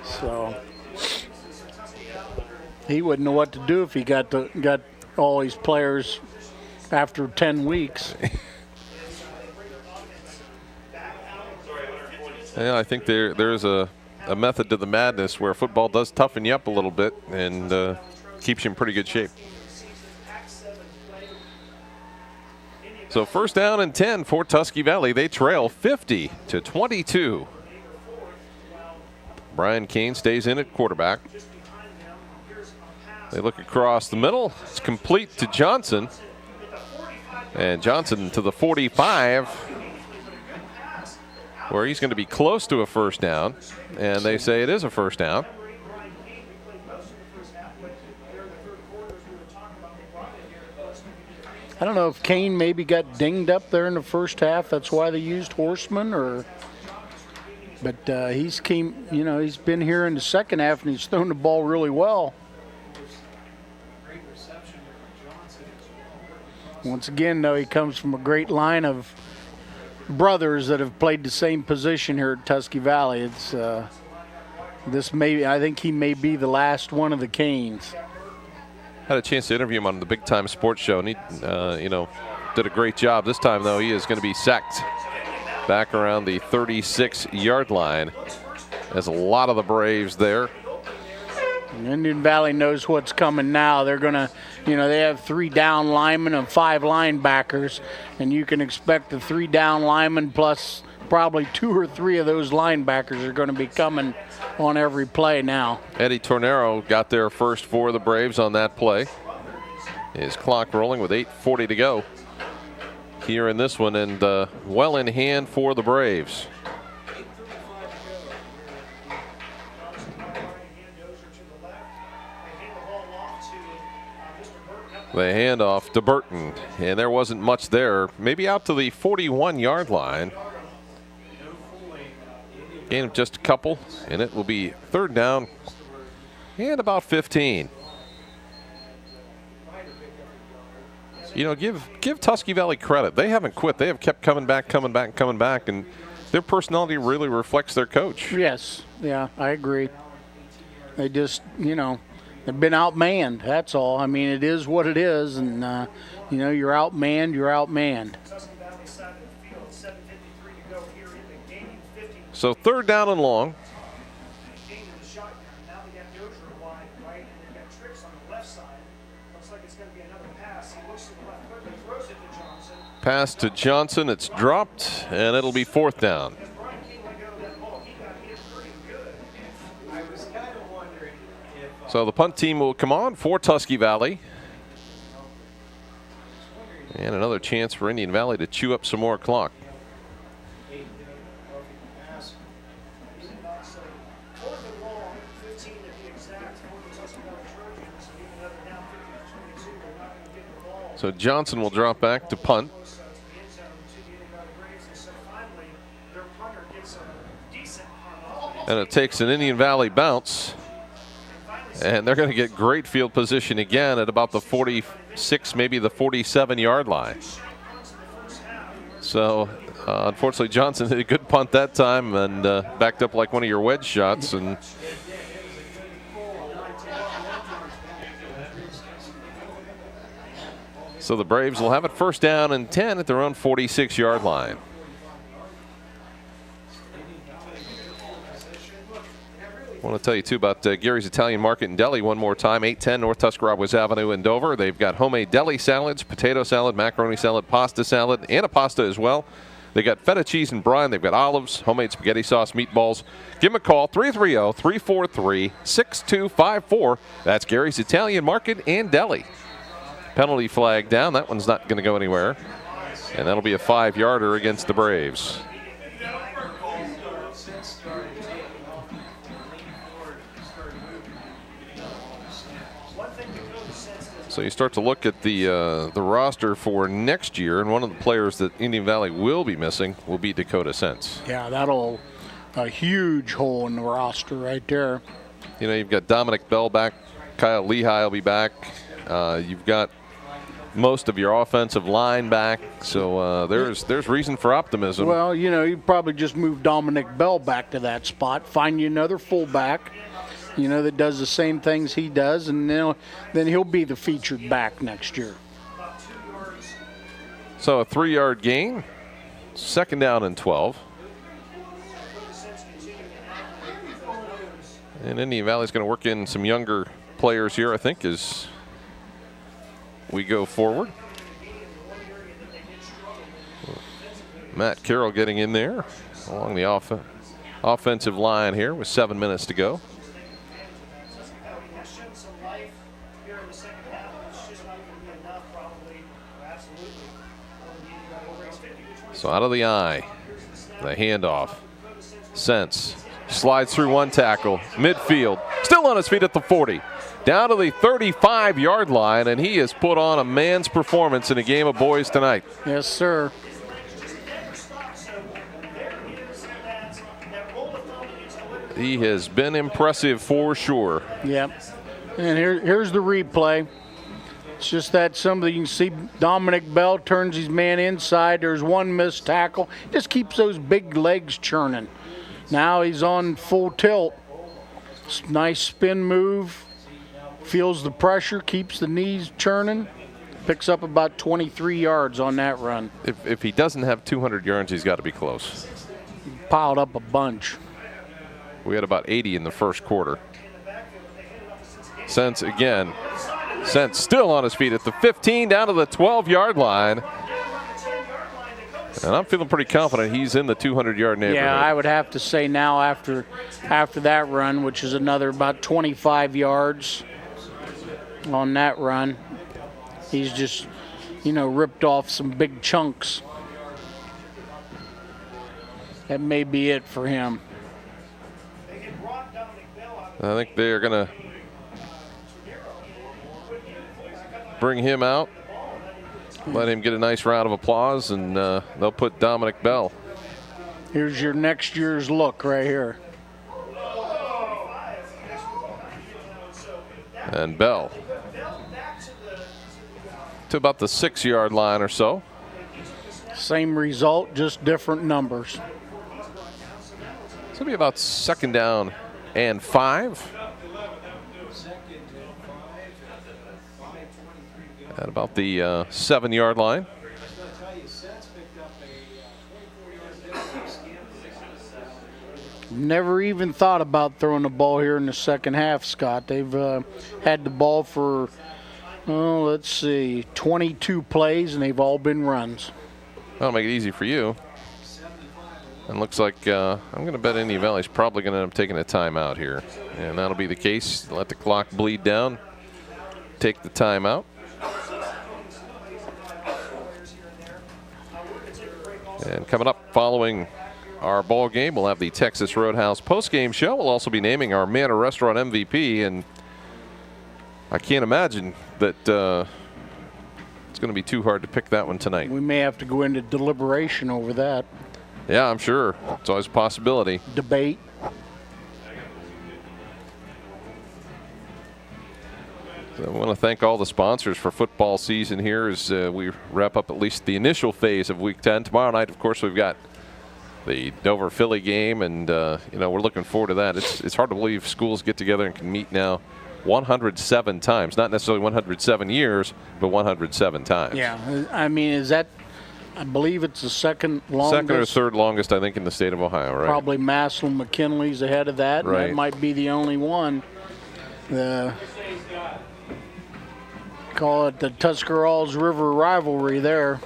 So he wouldn't know what to do if he got all these players after 10 weeks. Yeah, I think there's a method to the madness where football does toughen you up a little bit and keeps you in pretty good shape. So first down and 10 for Tusky Valley. They trail 50-22. Brian Kane stays in at quarterback. They look across the middle. It's complete to Johnson. And Johnson to the 45, where he's going to be close to a first down. And they say it is a first down. I don't know if Kane maybe got dinged up there in the first half. That's why they used Horseman, or But he's been here in the second half and he's thrown the ball really well. Once again, though, he comes from a great line of brothers that have played the same position here at Tusky Valley. It's I think he may be the last one of the Canes. Had a chance to interview him on the Big Time Sports Show, and he, did a great job. This time, though, he is going to be sacked back around the 36-yard line. There's a lot of the Braves there. And Indian Valley knows what's coming now. They're going to, they have 3 down linemen and 5 linebackers, and you can expect the 3 down linemen plus probably 2 or 3 of those linebackers are going to be coming on every play now. Eddie Tornero got there first for the Braves on that play. His clock rolling with 8:40 to go here in this one, and well in hand for the Braves. They hand off to Burton, and there wasn't much there. Maybe out to the 41-yard line. Gain of just a couple, and it will be 3rd down and about 15. Give Tusky Valley credit. They haven't quit. They have kept coming back, and their personality really reflects their coach. Yes, yeah, I agree. They just, they've been outmanned, that's all. I mean, it is what it is, and, you're outmanned, you're outmanned. So 3rd down and long. Pass to Johnson, it's dropped, and it'll be 4th down. So the punt team will come on for Tusky Valley. And another chance for Indian Valley to chew up some more clock. So Johnson will drop back to punt. And it takes an Indian Valley bounce. And they're going to get great field position again at about the 46, maybe the 47-yard line. So, unfortunately, Johnson hit a good punt that time and backed up like one of your wedge shots. And so the Braves will have it 1st down and 10 at their own 46-yard line. I want to tell you, too, about Gary's Italian Market and Deli one more time. 810 North Tuscarawas Avenue in Dover. They've got homemade deli salads, potato salad, macaroni salad, pasta salad, and a pasta as well. They got feta cheese and brine. They've got olives, homemade spaghetti sauce, meatballs. Give them a call, 330-343-6254. That's Gary's Italian Market and Deli. Penalty flag down. That one's not going to go anywhere. And that'll be a 5-yarder against the Braves. So you start to look at the roster for next year, and one of the players that Indian Valley will be missing will be Dakota Sense. Yeah, that'll a huge hole in the roster right there. You've got Dominic Bell back, Kyle Lehigh will be back. You've got most of your offensive line back, so there's reason for optimism. Well, you probably just move Dominic Bell back to that spot, find you another fullback, that does the same things he does, and then he'll be the featured back next year. So a 3-yard gain, 2nd down and 12. And Indian Valley's going to work in some younger players here, I think, as we go forward. Matt Carroll getting in there along the offensive line here with 7 minutes to go. So out of the eye, the handoff. Sense slides through one tackle, midfield, still on his feet at the 40. Down to the 35-yard line, and he has put on a man's performance in a game of boys tonight. Yes, sir. he has been impressive for sure. Yep. And here's the replay. It's just that somebody, you can see Dominic Bell turns his man inside. There's one missed tackle. Just keeps those big legs churning. Now he's on full tilt. Nice spin move. Feels the pressure, keeps the knees churning. Picks up about 23 yards on that run. If he doesn't have 200 yards, he's got to be close. Piled up a bunch. We had about 80 in the first quarter. Sense again. Sense still on his feet at the 15, down to the 12-yard line. And I'm feeling pretty confident he's in the 200-yard neighborhood. Yeah, I would have to say now after that run, which is another about 25 yards on that run, he's just, ripped off some big chunks. That may be it for him. I think they're going to bring him out, let him get a nice round of applause, and they'll put Dominic Bell. Here's your next year's look right here. And Bell to about the 6-yard line or so. Same result, just different numbers. It's going to be about 2nd down and 5. At about the 7-yard line. Never even thought about throwing the ball here in the second half, Scott. They've had the ball for, 22 plays, and they've all been runs. That'll make it easy for you. And looks like I'm going to bet Indian Valley's probably going to end up taking a timeout here. And that'll be the case. Let the clock bleed down. Take the timeout. And coming up following our ball game, we'll have the Texas Roadhouse postgame show. We'll also be naming our Manor Restaurant MVP, and I can't imagine that it's going to be too hard to pick that one tonight. We may have to go into deliberation over that. Yeah, I'm sure. It's always a possibility. Debate. So I want to thank all the sponsors for football season here as we wrap up at least the initial phase of Week 10. Tomorrow night, of course, we've got the Dover-Philly game, and we're looking forward to that. It's hard to believe schools get together and can meet now 107 times. Not necessarily 107 years, but 107 times. Yeah, I mean, is that, I believe it's the second longest. Second or third longest, I think, in the state of Ohio, right? Probably Massillon McKinley's ahead of that. Right. And that might be the only one. Call it the Tuscarawas River rivalry there.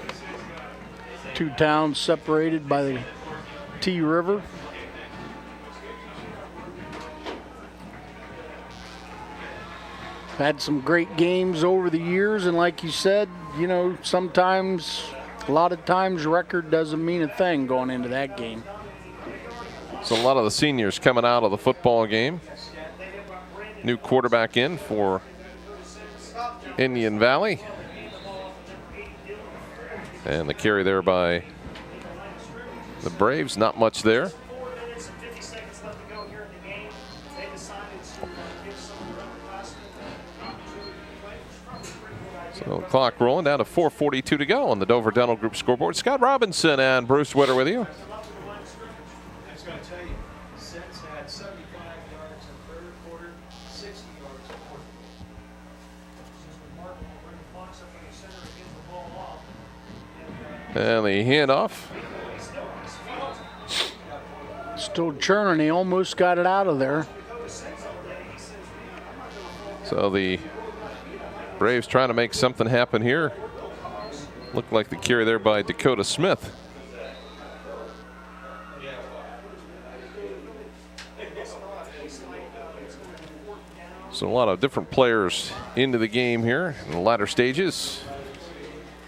Two towns separated by the T River. Had some great games over the years, and like you said, sometimes, a lot of times, record doesn't mean a thing going into that game. So a lot of the seniors coming out of the football game. New quarterback in for Indian Valley. And the carry there by the Braves, not much there. So the clock rolling down to 4:42 to go on the Dover Dental Group scoreboard. Scott Robinson and Bruce Witter with you. And the handoff. Still churning. He almost got it out of there. So the Braves trying to make something happen here. Looked like the carry there by Dakota Smith. So a lot of different players into the game here in the latter stages.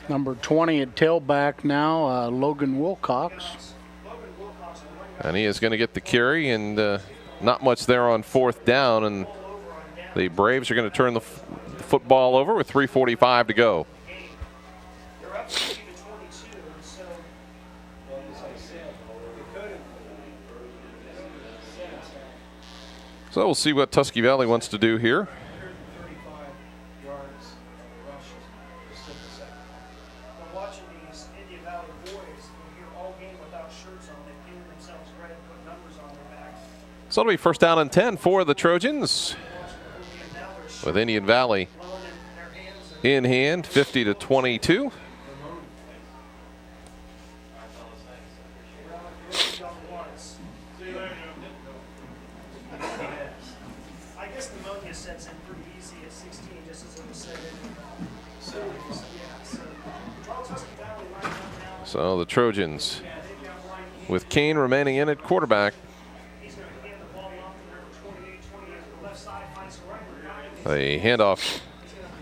Number 20 at tailback now, Logan Wilcox. And he is going to get the carry, and not much there on 4th down. And the Braves are going to turn the football over with 3:45 to go. So we'll see what Tusky Valley wants to do here. Watching these Indian Valley boys, you hear all game without shirts on, they painted themselves red and put numbers on their back. So it'll be first down and 10 for the Trojans, with Indian Valley in hand, 50-22. I guess pneumonia sets in pretty easy at 16, just as it was said. So the Trojans, with Kane remaining in at quarterback. A handoff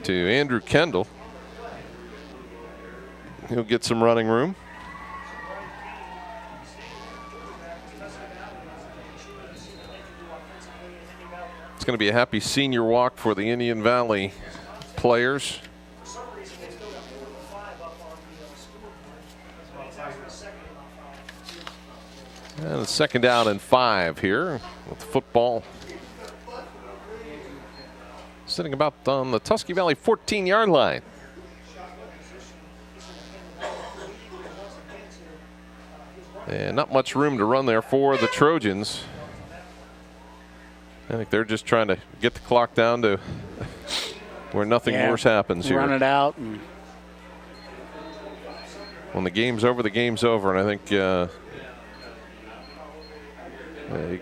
to Andrew Kendall. He'll get some running room. It's going to be a happy senior walk for the Indian Valley players. And it's second down and 5 here with the football sitting about on the Tusky Valley 14-yard line. And not much room to run there for the Trojans. I think they're just trying to get the clock down to where nothing worse happens here. Run it out. And when the game's over, the game's over. And I think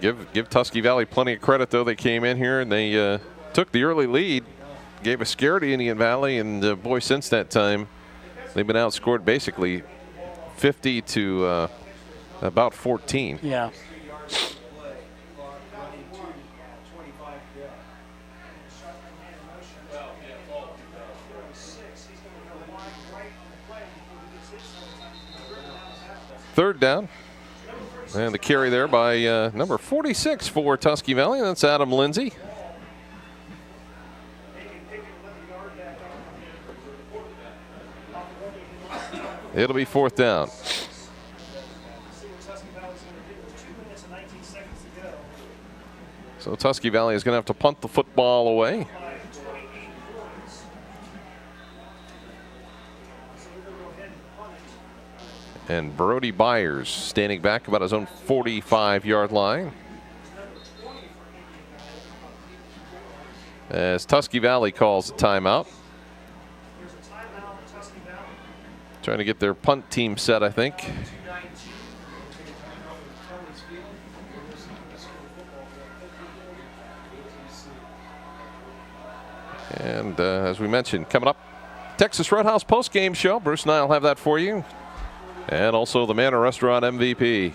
give Tusky Valley plenty of credit, though. They came in here and they took the early lead, gave a scare to Indian Valley, and boy, since that time, they've been outscored basically 50 to about 14. yeah. Third down. And the carry there by number 46 for Tusky Valley. That's Adam Lindsay. It'll be fourth down. So Tusky Valley is going to have to punt the football away. And Brody Byers standing back about his own 45-yard line. As Tusky Valley calls a timeout. Trying to get their punt team set, I think. And as we mentioned, coming up, Texas Roadhouse post-game show. Bruce and I will have that for you. And also the Manor Restaurant MVP.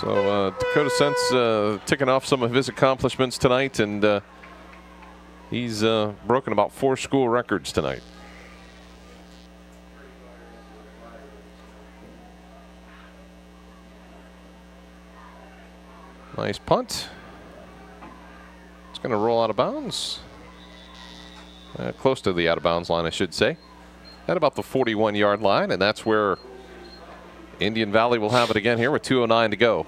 So Dakota Sense ticking off some of his accomplishments tonight, and he's broken about 4 school records tonight. Nice punt. It's going to roll out of bounds. Close to the out of bounds line, I should say. At about the 41-yard line, and that's where Indian Valley will have it again here with 2:09 to go.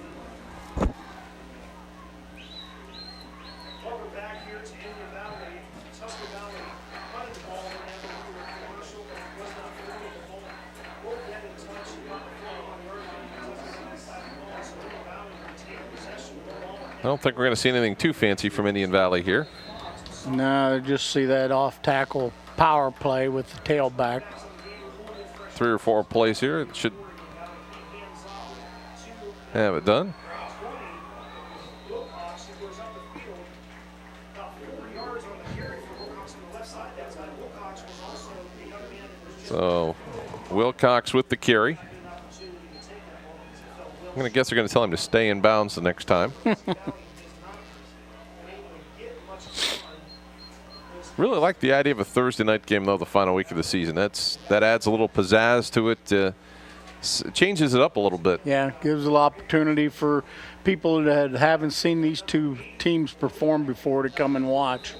I don't think we're going to see anything too fancy from Indian Valley here. No, just see that off tackle power play with the tailback. 3 or 4 plays here. It should have it done. So Wilcox with the carry. I'm going to guess they're going to tell him to stay in bounds the next time. Really like the idea of a Thursday night game, though, the final week of the season. That adds a little pizzazz to it, changes it up a little bit. Yeah, gives an opportunity for people that haven't seen these two teams perform before to come and watch.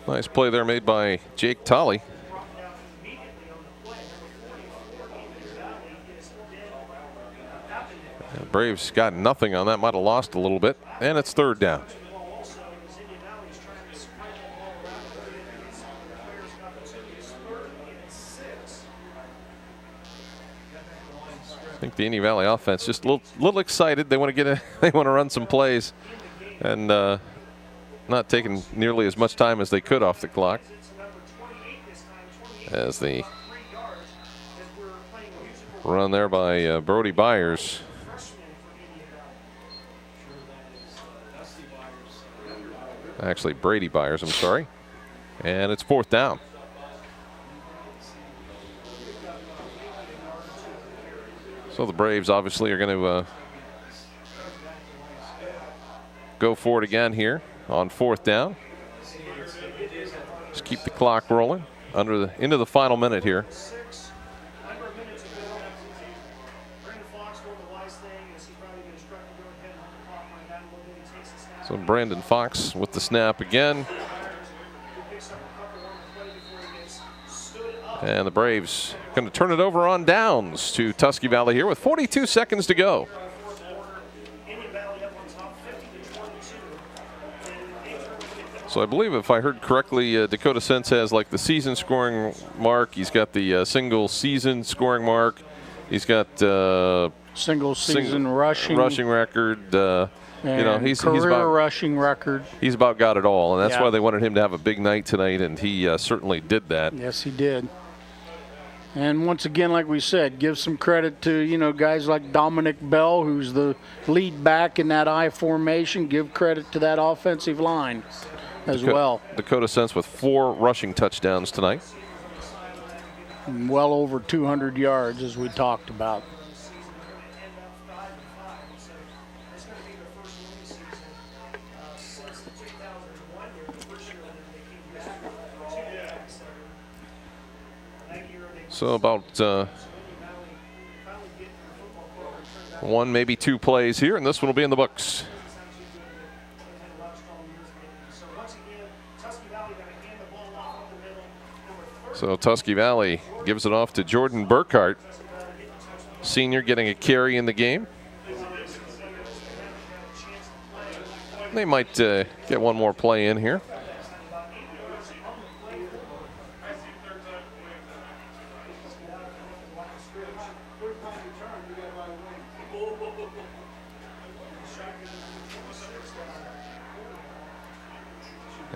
Nice play there made by Jake Tolley. The Braves got nothing on that, might have lost a little bit, and it's third down. I think the Indian Valley offense just a little excited. They want to they want to run some plays, and not taking nearly as much time as they could off the clock. As the run there by Brody Byers. Actually, Brady Byers, I'm sorry. And it's fourth down. So the Braves obviously are going to go for it again here on fourth down. Just keep the clock rolling into the final minute here. So Brandon Fox with the snap again. And the Braves going to turn it over on downs to Tusky Valley here with 42 seconds to go. So I believe if I heard correctly, Dakota Sense has like the season scoring mark. He's got the single season scoring mark. He's got single season rushing record. He's career rushing record. He's about got it all, and that's why they wanted him to have a big night tonight, and he certainly did that. Yes, he did. And once again, like we said, give some credit to, guys like Dominic Bell, who's the lead back in that I formation. Give credit to that offensive line as well. Dakota Sense with 4 rushing touchdowns tonight. Well over 200 yards, as we talked about. So about 1, maybe 2 plays here, and this one will be in the books. So Tusky Valley gives it off to Jordan Burkhart, senior, getting a carry in the game. They might get one more play in here.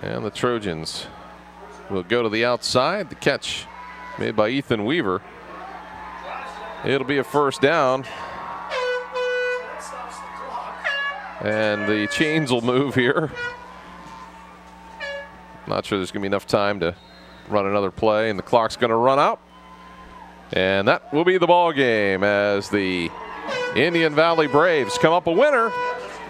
And the Trojans will go to the outside. The catch made by Ethan Weaver. It'll be a first down. And the chains will move here. Not sure there's going to be enough time to run another play, and the clock's going to run out. And that will be the ball game as the Indian Valley Braves come up a winner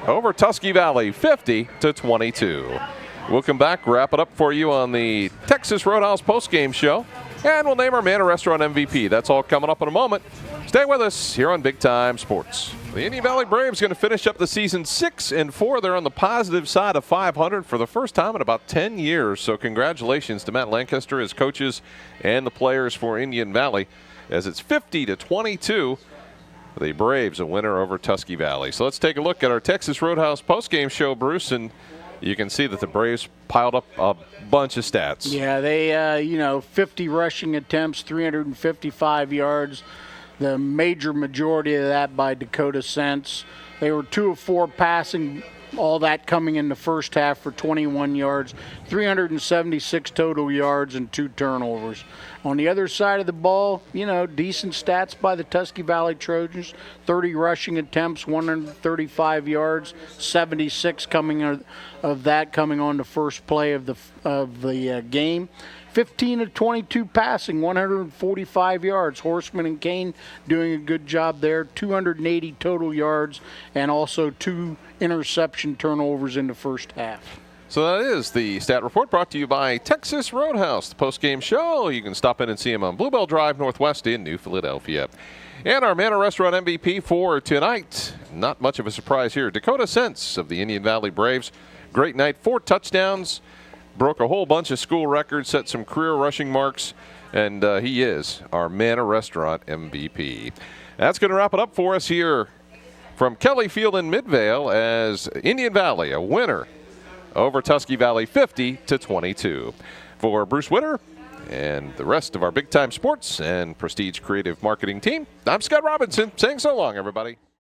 over Tusky Valley, 50-22. We'll come back, wrap it up for you on the Texas Roadhouse postgame show, and we'll name our Man of Restaurant MVP. That's all coming up in a moment. Stay with us here on Big Time Sports. The Indian Valley Braves going to finish up the season 6-4. They're on the positive side of 500 for the first time in about 10 years. So congratulations to Matt Lancaster, his coaches, and the players for Indian Valley, as it's 50-22. The Braves a winner over Tusky Valley. So let's take a look at our Texas Roadhouse postgame show, Bruce, and you can see that the Braves piled up a bunch of stats. Yeah, they, 50 rushing attempts, 355 yards. The major majority of that by Dakota Sense. They were 2 of 4 passing, all that coming in the first half for 21 yards, 376 total yards and 2 turnovers. On the other side of the ball, decent stats by the Tusky Valley Trojans. 30 rushing attempts, 135 yards, 76 coming of that coming on the first play of the game. 15 of 22 passing, 145 yards. Horseman and Kane doing a good job there. 280 total yards and also 2 interception turnovers in the first half. So that is the Stat Report brought to you by Texas Roadhouse, the post-game show. You can stop in and see them on Bluebell Drive Northwest in New Philadelphia. And our Manor Restaurant MVP for tonight, not much of a surprise here, Dakota Sense of the Indian Valley Braves. Great night, 4 touchdowns, broke a whole bunch of school records, set some career rushing marks, and he is our Manor Restaurant MVP. That's going to wrap it up for us here from Kelly Field in Midvale as Indian Valley, a winner over Tusky Valley 50-22. For Bruce Witter and the rest of our Big Time Sports and Prestige Creative Marketing team, I'm Scott Robinson saying so long, everybody.